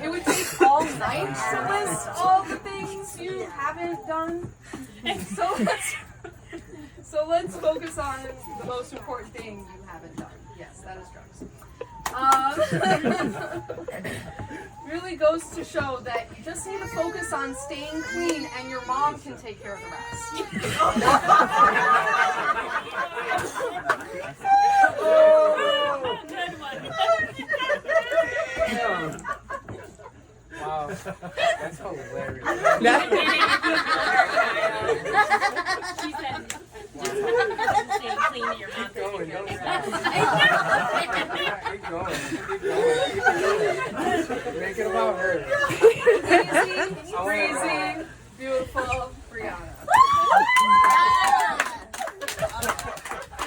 It would take all night to list all the things you haven't done. So let's focus on the most important thing you haven't done. Yes, that is drugs. Really goes to show that you just need to focus on staying clean and your mom can take care of the rest. Oh, good one. Wow, that's hilarious. She said, just stay clean and your mom can take care of the rest. Keep going. Make it about her. Crazy, beautiful Brianna.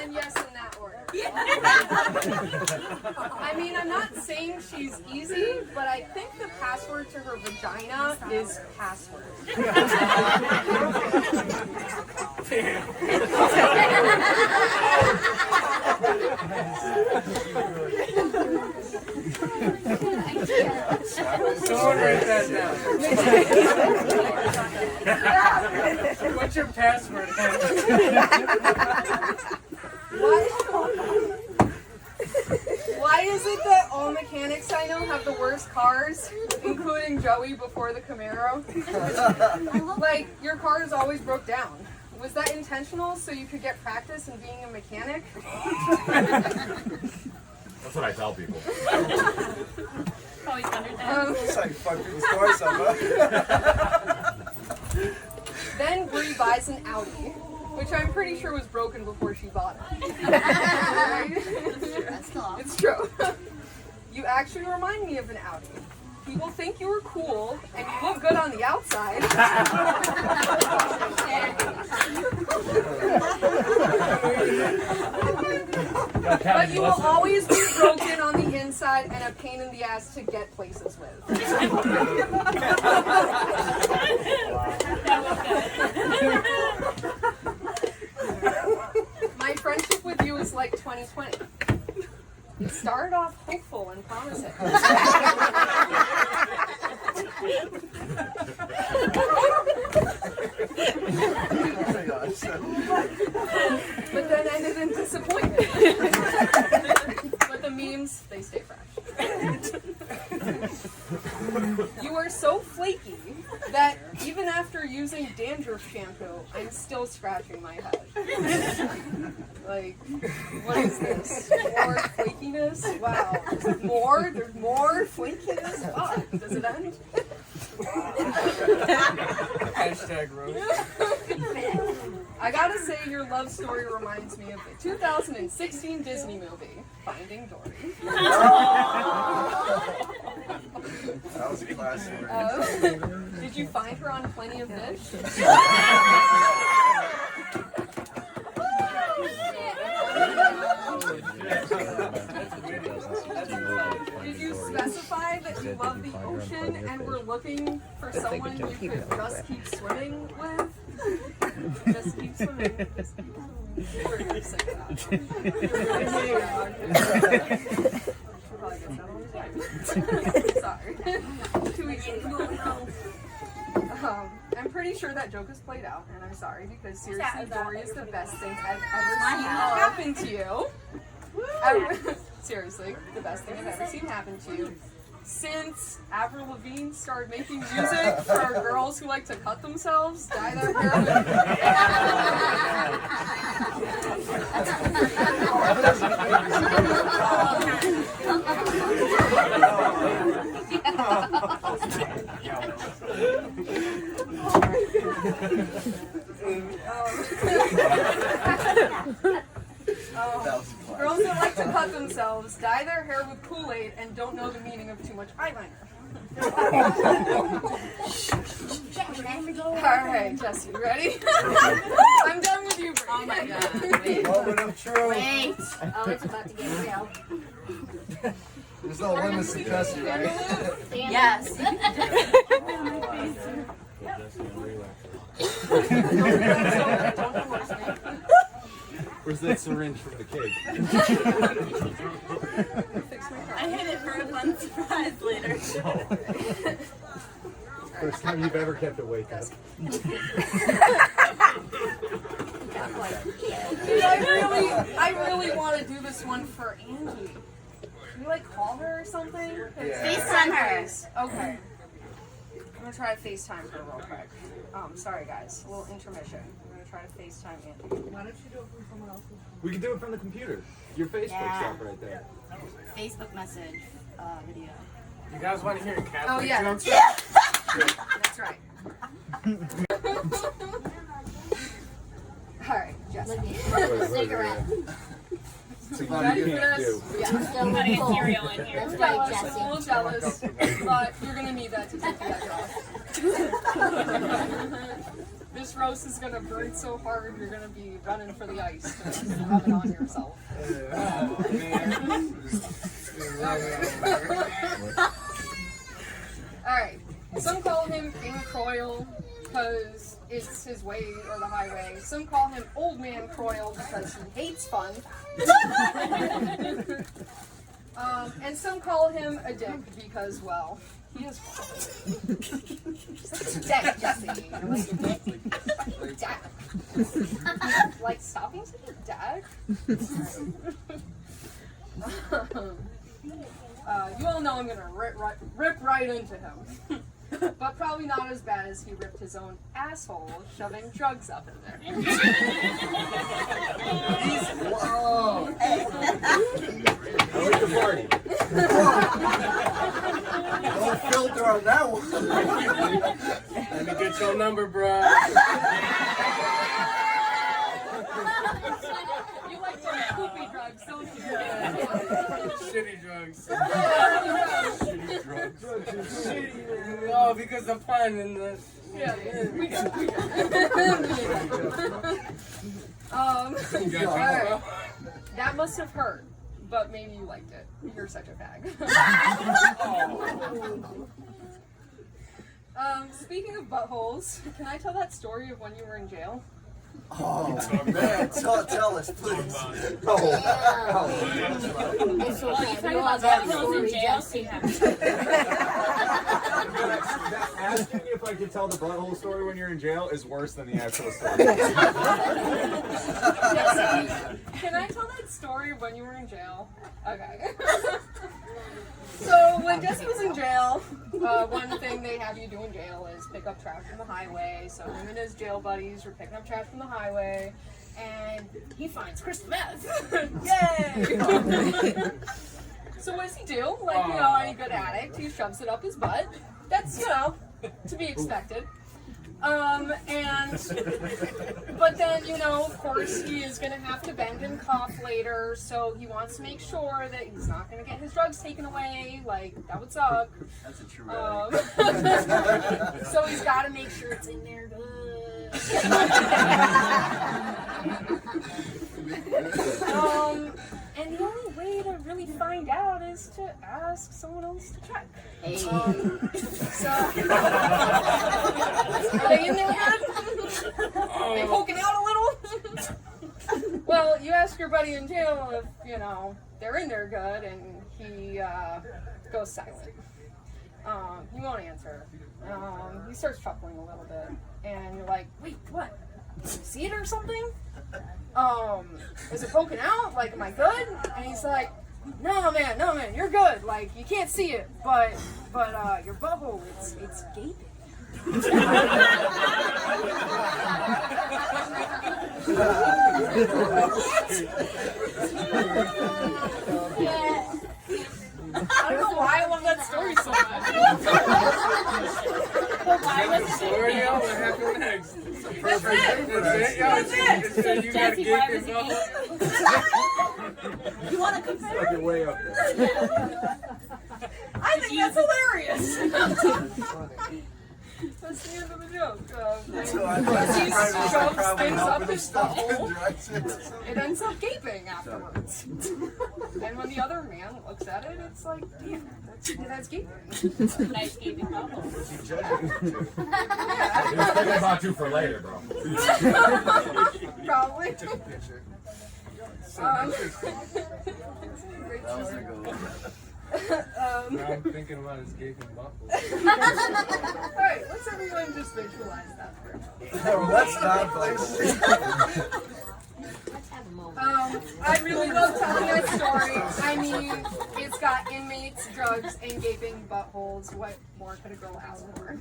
And yes, in that order. I mean, I'm not saying she's easy, but I think the password to her vagina is password. Someone write that down. What's your password? Why is it that all mechanics I know have the worst cars, including Joey before the Camaro? Like, your car is always broke down. Was that intentional so you could get practice in being a mechanic? That's what I tell people. Always wondered that. It's like fucking story somewhere. Then Bree buys an Audi, which I'm pretty sure was broken before she bought it. It's true. You actually remind me of an Audi. People think you were cool and you look good on the outside. But you will always be broken on the inside and a pain in the ass to get places with. My friendship with you is like 2020. It started off hopeful and promising. But then ended in disappointment. But the memes, they stay fresh. You are so flaky that even after using dandruff shampoo, I'm still scratching my head. Like, what is this? More flakiness? Wow. There's more? There's more flakiness? Fuck. Does it end? Hashtag roast. I gotta say, your love story reminds me of the 2016 Disney movie, Finding Dory. That was a classic. Did you find her on Plenty of Fish? Did you specify that you love the ocean and were looking for someone you could just keep swimming with? Just keep swimming. Just keep swimming. You were gonna say that. Sorry. 2 weeks ago. I'm pretty sure that joke is played out, and I'm sorry because seriously, Dory is the best thing I've ever seen happen to you. Seriously, the best thing I've ever seen happen to you. Since Avril Lavigne started making music for girls who like to cut themselves, dye their hair girls that like to cut themselves, dye their hair with Kool-Aid, and don't know the meaning of too much eyeliner. Alright, Jesse, you ready? I'm done with you, Bree. Oh my god. Moment of truth. Wait. Oh, it's about to get real. There's no limits to Jesse, right? Yes. Where's that syringe from the cake? I hid it for a fun surprise later. First time you've ever kept it awake up. Dude, I really want to do this one for Angie. Can you like call her or something? FaceTime her. Okay. I'm gonna try to FaceTime her real quick. Sorry guys, a little intermission. I'm gonna try to FaceTime Angie. Why don't you do it from someone else's phone? We can do it from the computer. Your Facebook Yeah. stuff right there. Facebook message video. You guys want to hear a cat? Oh yeah, jokes? that's right. Alright, Jesse. Cigarette. Ready for this? Yeah. Still putting a cereal in here. That's right, Jealous, a Jesse. little jealous, but you're gonna need that to take the edge off. This roast is gonna burn so hard, you're gonna be running for the ice to rub it on yourself. Alright, some call him King Croyle because it's his way or the highway. Some call him Old Man Croyle because he hates fun. And some call him a dick because, well, he is fun. Dick, Jesse. Dad. Like stopping saying dad? You all know I'm gonna rip right into him. But probably not as bad as he ripped his own asshole shoving drugs up in there. Whoa. I like the party. No filter on that one. Let me get your number, bro. You like the poopy drugs, don't you? Shitty drugs. Shitty drugs. Shitty. Oh, because the pun and the. Yeah, we got it. Alright. That must have hurt, but maybe you liked it. You're such a bag. Speaking of buttholes, can I tell that story of when you were in jail? Oh, man. Tell us, please. So you talking about buttholes in jail? Asking if I could tell the butthole story when you're in jail is worse than the actual story. Can I tell that story when you were in jail? Okay. So when Jesse was in jail, one thing they have you do in jail is pick up trash from the highway. So him and his jail buddies were picking up trash from the highway, and he finds crystal meth. Yay! So what does he do? Like, you know, any good addict, he shoves it up his butt. That's, you know, to be expected. But then, you know, of course, he is going to have to bend and cough later, so he wants to make sure that he's not going to get his drugs taken away. Like, that would suck. That's a true so he's got to make sure it's in there good. And the only way to really find out is to ask someone else to check. So, are they in there good? Are they poking out a little? Well, you ask your buddy in jail if, you know, they're in there good, and he goes silent. He won't answer. He starts chuckling a little bit, and you're like, wait, what? Did you see it or something? Is it poking out? Like, am I good? And he's like, no man, you're good. Like, you can't see it, but your butthole, it's gaping. Yeah. I don't know why I love that story so much. Why was it story? What happened next? That's it. That's it. So Jesse, why was he gaping? You want to compare? Like you're way up there. I think that's hilarious. That's the end of the joke. He shoves things up his butthole. It ends up gaping afterwards. And when the other man looks at it, it's like, damn, that's gaping. Nice gaping butthole. He was thinking about you for later, bro. Probably. Now I'm thinking about his gaping butthole. Alright, let's everyone just visualize that for a moment. No, let's not play. I really love telling that story. I mean, it's got inmates, drugs, and gaping buttholes. What more could a girl ask for?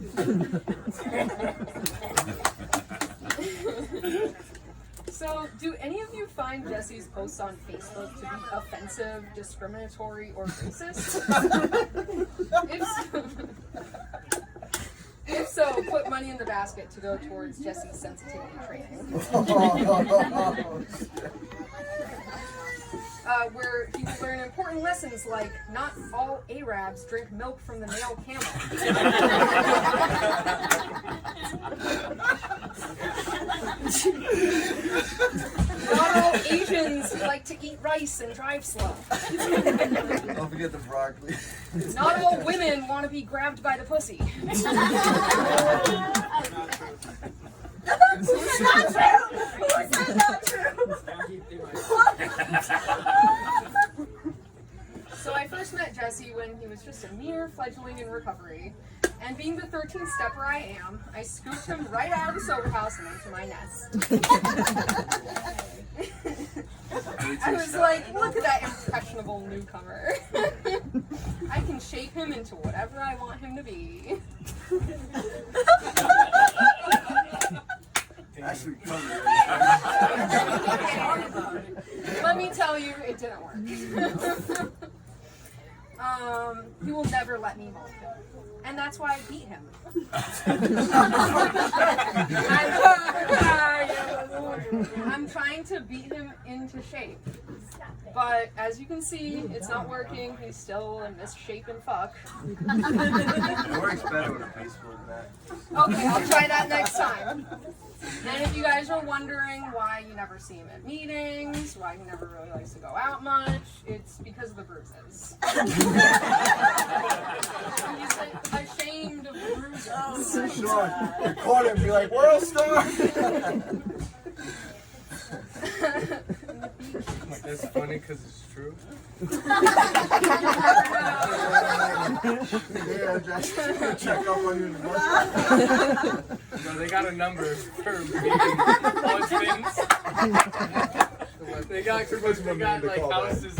So, do any of you find Jesse's posts on Facebook to be offensive, discriminatory, or racist? If so, put money in the basket to go towards Jesse's sensitivity training. Where he will learn important lessons like not all Arabs drink milk from the male camel. Not all Asians like to eat rice and drive slow. Don't forget the broccoli. Not all women want to be grabbed by the pussy. Who said not true? Who said not true? So I first met Jesse when he was just a mere fledgling in recovery. And being the 13th stepper I am, I scooped him right out of the sober house and into my nest. I was like, look at that impressionable newcomer. I can shape him into whatever I want him to be. Actually, Let me tell you, it didn't work. He will never let me hold him. And that's why I beat him. I'm trying to beat him into shape. But as you can see, it's not working. He's still a misshapen fuck. it works better with a baseball bat. Okay, I'll try that next time. And if you guys are wondering why you never see him at meetings, why he never really likes to go out much, it's because of the bruises. He's like ashamed of bruises. Oh, sure. Record it and be like, world star! That's funny because it's true. Yeah, just check up on you in the morning. No, they got a number for beating husbands. They got like houses.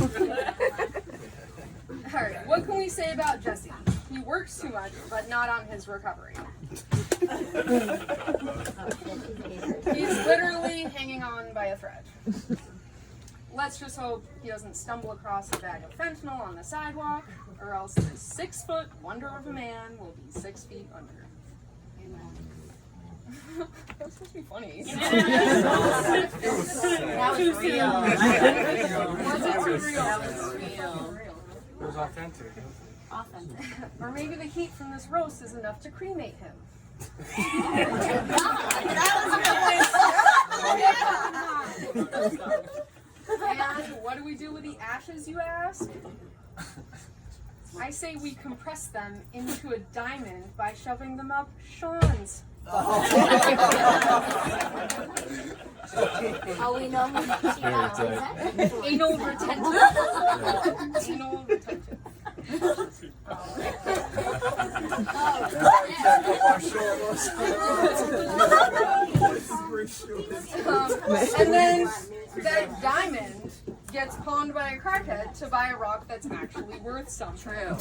Alright, what can we say about Jesse? He works too much, but not on his recovery. He's literally hanging on by a thread. Let's just hope he doesn't stumble across a bag of fentanyl on the sidewalk, or else this 6-foot wonder of a man will be 6 feet under. That was supposed to be funny. That was real. Was it too real? That was real. It was authentic. Authentic. Or maybe the heat from this roast is enough to cremate him. And what do we do with the ashes, you ask? I say we compress them into a diamond by shoving them up Sean's. Oh, we know Anal retention. Anal retention. And then that diamond gets pawned by a crackhead to buy a rock that's actually worth some. True.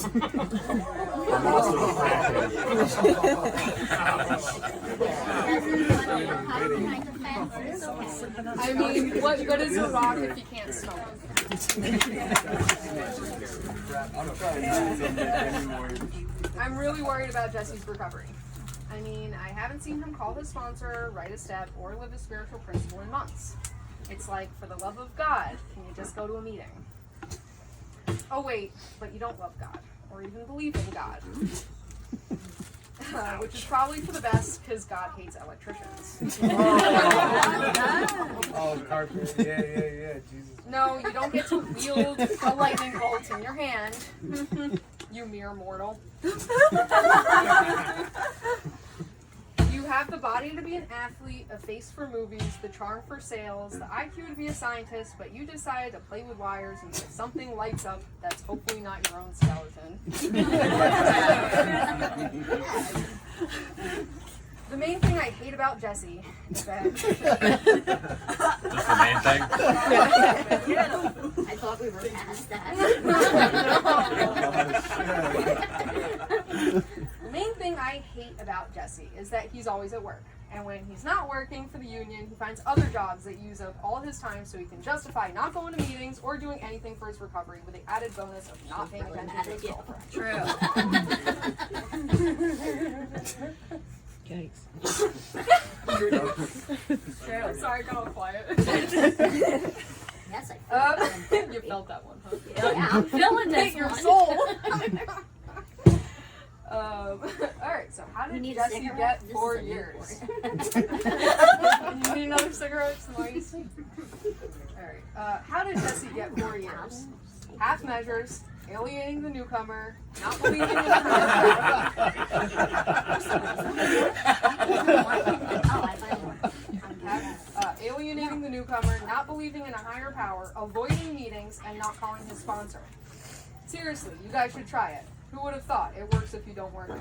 I mean, what good is a rock if you can't smoke it? I'm really worried about Jesse's recovery. I mean, I haven't seen him call his sponsor, write a step, or live a spiritual principle in months. It's like, for the love of God, can you just go to a meeting? Oh wait, but you don't love God, or even believe in God. Which is probably for the best, because God hates electricians. Oh, carpet. Yeah. Jesus. No, you don't get to wield a lightning bolt in your hand, you mere mortal. You have the body to be an athlete, a face for movies, the charm for sales, the IQ to be a scientist, but you decided to play with wires until something lights up that's hopefully not your own skeleton. The main thing I hate about Jesse is that... Just the main thing? I thought we were past that. The main thing I hate about Jesse is that he's always at work. And when he's not working for the union, he finds other jobs that use up all his time so he can justify not going to meetings or doing anything for his recovery, with the added bonus of not paying attention to his girlfriend. True. Yikes. True. Sorry, I got all quiet. Yes, I you felt that one, huh? Yeah, I'm feeling this Hit your one. soul. Alright, so how did Jesse get 4 years? You need another cigarette? Nice. Alright, how did Jesse get 4 years? Half measures, alienating the newcomer, not believing in alienating the newcomer, not believing in a higher power, avoiding meetings, and not calling his sponsor. Seriously, you guys should try it. Who would have thought? It works if you don't work it.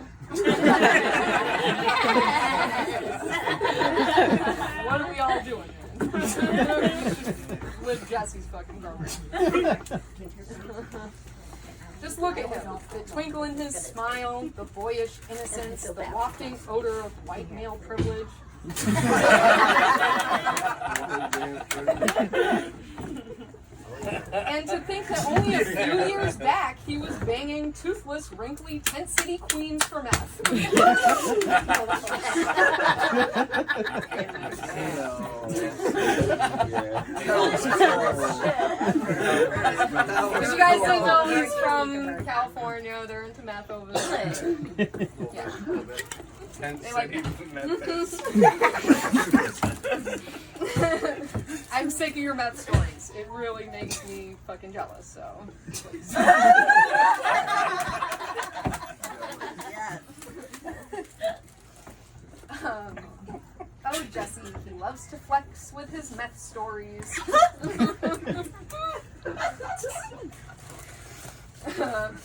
What are we all doing here? With Jesse's fucking girlfriend. Just look at him. The twinkle in his smile, the boyish innocence, the wafting odor of white male privilege. And to think that only a few years back he was banging toothless, wrinkly tent city queens for meth. Did you guys didn't know he's from California? They're into meth over there. Yeah. They like I'm sick of your meth stories. It really makes me fucking jealous, so please. Oh, Jesse, he loves to flex with his meth stories.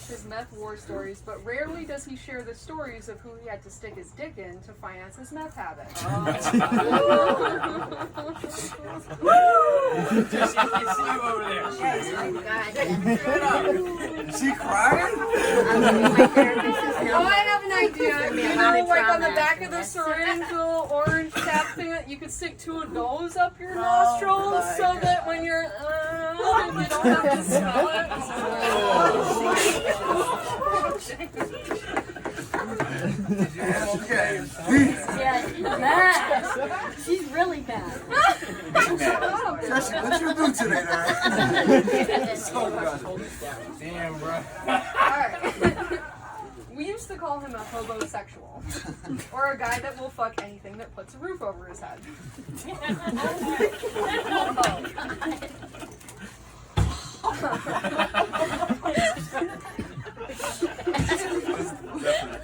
His meth war stories, but rarely does he share the stories of who he had to stick his dick in to finance his meth habit. Jesse, I can see you over there. Yes, my God. Is she crying? Oh, I have an idea. You know, like on the back of the syringe, little orange cap thing that you could stick two of those up your nostrils so that when you're, you don't have to smell it. Yeah, she's really bad. Jesse, what you do today, man? So good. Damn, bro. Alright. We used to call him a hobosexual, or a guy that will fuck anything that puts a roof over his head.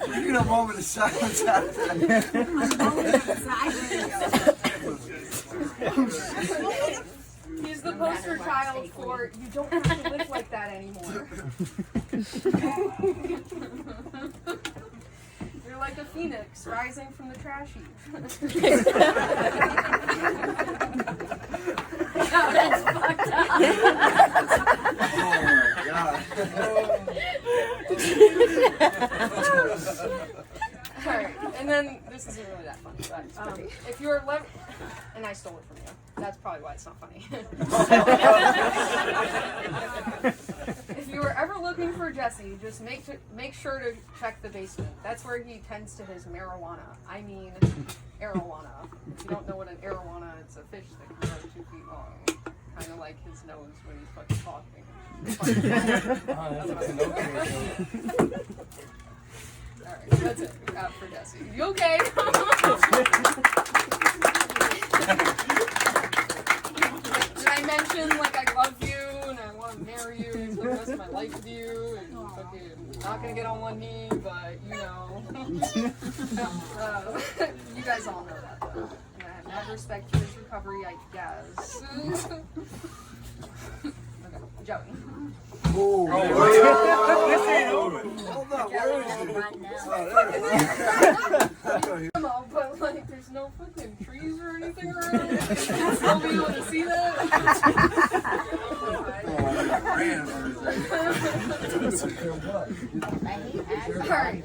You need a moment of silence after that. He's the poster child for you don't have to live like that anymore. You're like a phoenix rising from the trash heap. Oh, that's fucked up. Oh my God. Alright, and then this isn't really that funny, but if you're and I stole it from you. That's probably why it's not funny. If you were ever looking for Jesse, just make sure to check the basement. That's where he tends to his marijuana. I mean, arowana. If you don't know what an arowana, it's a fish that can grow 2 feet long. Kind of like his nose when he's fucking talking. Alright, that's it. Out for Jesse. You okay? Did I mention like I love you and I want to marry you and spend the rest of my life with you and fucking not gonna get on one knee, but you know. You guys all know that though. And I have mad respect for his recovery, I guess. Okay, Joey. Oh, this ain't over. Hold on, where is it? Come on, but like there's no fucking trees or anything around. You'll still be able to see that. Alright,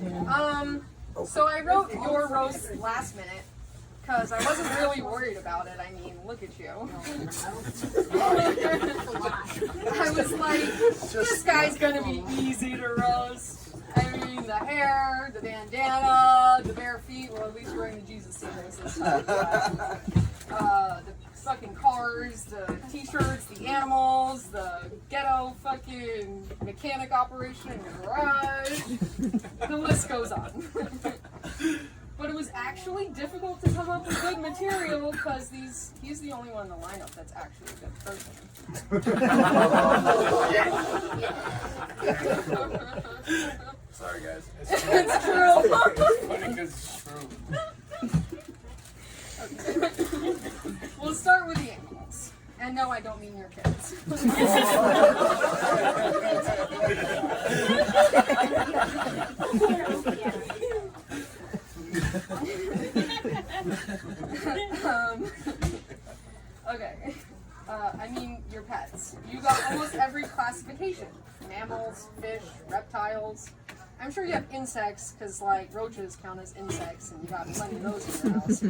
so I wrote your roast last minute because I wasn't really worried about it. I mean, look at you. I was like, this guy's gonna be easy to roast. I mean, the hair, the bandana, the bare feet. Well, at least you're wearing the Jesus sandals this time. The fucking cars, the t-shirts, the animals, the ghetto fucking mechanic operation in your garage. The list goes on. But it was actually difficult to come up with good material because he's the only one in the lineup that's actually a good person. Sorry, guys. It's true. Funny because it's true. Okay. We'll start with the animals. And no, I don't mean your kids. Okay. I mean your pets. You got almost every classification. Mammals, fish, reptiles. I'm sure you have insects, because like roaches count as insects, and you got plenty of those in your house.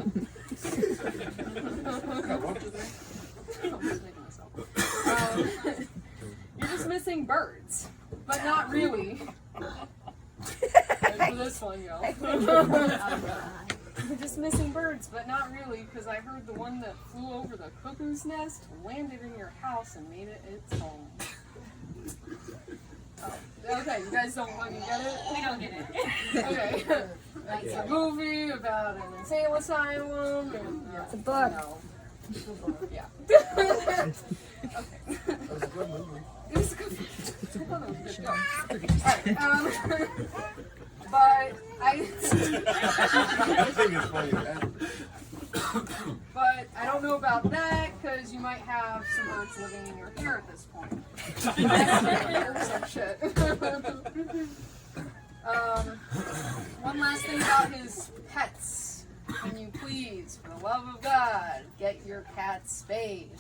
I'm just making this up. You're just missing birds, but not really. For this one, yo. You're just missing birds, but not really, because I heard the one that flew over the cuckoo's nest landed in your house and made it its home. Oh, okay, you guys don't fucking get it? We don't get it. Okay. It's a movie about an insane asylum. And, It's a book. No. Yeah. Okay. That was a good movie. It was a good movie. I thought it was a good joke. Alright, but I think it's funny, man. But I don't know about that because you might have some birds living in your hair at this point. Or some shit. One last thing about his pets. Can you please, for the love of God, get your cat spayed?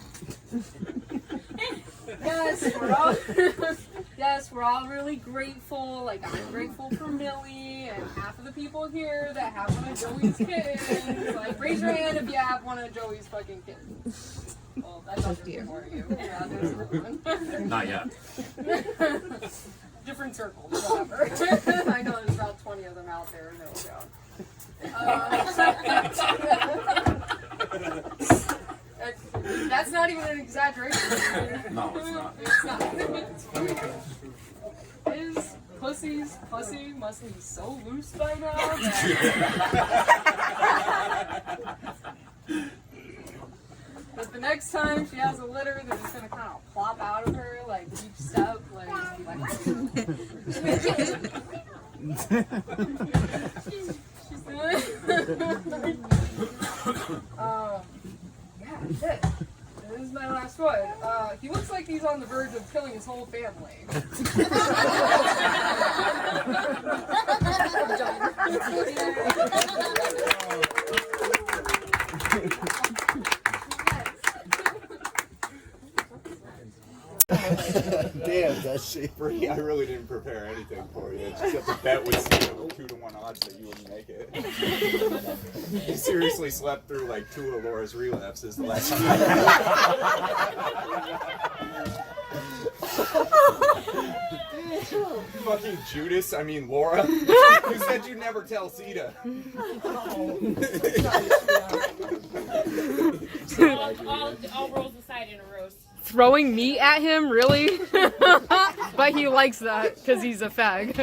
Yes, we're all really grateful. Like, I'm grateful for Millie and half of the people here that have one of Joey's kittens. Like, raise your hand if you have one of Joey's fucking kittens. Well, that's not more of you. Yeah, there's one. Not yet. Different circles, whatever. I know there's about 20 of them out there. No doubt. That's not even an exaggeration. No, it's not. It's not. His pussy's pussy must be so loose by now that the next time she has a litter, they're just gonna kind of plop out of her, like each step, like just be like. Yeah, that's it. This is my last one. He looks like he's on the verge of killing his whole family. Damn, that shit. Bree, I really didn't prepare anything for you. Except the bet was 2-to-1 odds that you wouldn't make it. You seriously slept through like 2 of Laura's relapses the last time. Fucking Judas, I mean Laura. You said you'd never tell Sita. all rolls aside in a roast. Throwing meat at him, really? But he likes that because he's a fag.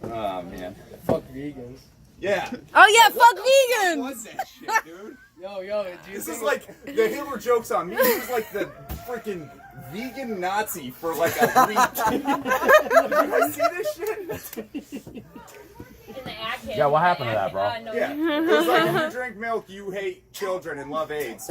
Oh man. Fuck vegans. Yeah. Oh yeah, fuck vegans! What was that shit, dude? Yo, do you This think is like the Hitler joke's on me. He was like the freaking vegan Nazi for like a week. Did you guys see this shit? In the Atkins. Yeah, what happened to that, bro? No, Yeah. It was like, if you drink milk, you hate children and love AIDS.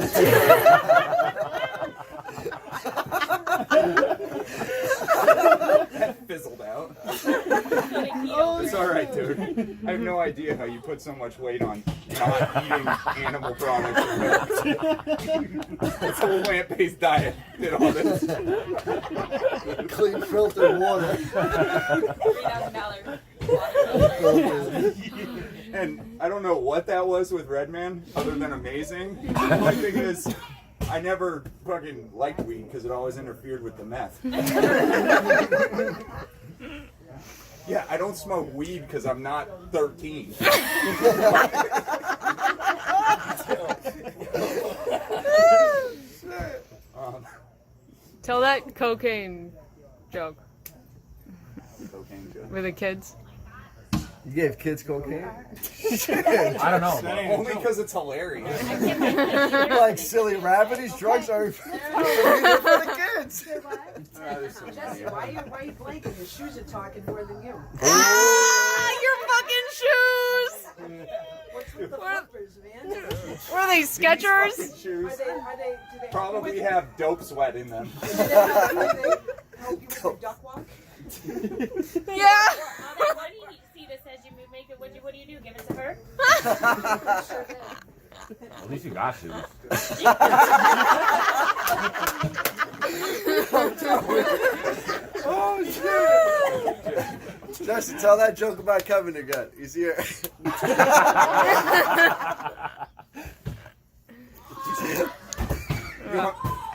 That fizzled out. It's alright, dude. I have no idea how you put so much weight on not eating animal products or milk. This whole plant-based diet did all this. Clean filtered water. $3,000. And I don't know what that was with Redman, other than amazing. My thing is, I never fucking liked weed because it always interfered with the meth. Yeah, I don't smoke weed because I'm not 13. Tell that cocaine joke Cocaine joke. with the kids. You gave kids cocaine? I don't know. Only because it's hilarious. Like silly rabbit, these drugs are for the kids. Jesse, why are you blanking? Your shoes are talking more than you. Ah, your fucking shoes! What's with the flippers, man? What are they, Skechers? Shoes Do they probably have dope sweat in them. do they help you with your duck walk? Yeah! What do you see that says you make it? What do you do? Give it to her? At least you got shoes. Oh shit! Justin, tell that joke about Kevin again. He's here.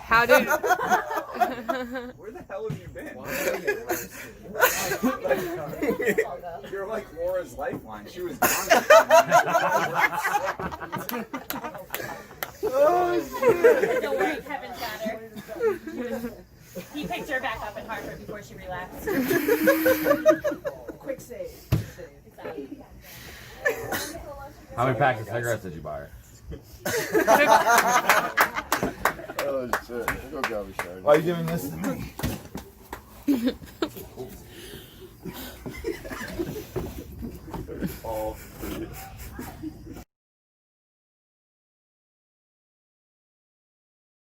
How did... Where the hell have you been? You're like Laura's lifeline. She was gone. Oh shit! Don't worry, Kevin's got her. He picked her back up in Hartford before she relapsed. Quick save. How many packs of cigarettes did you buy her? Oh shit! Go grab a shirt. Why are you giving this to me? all food.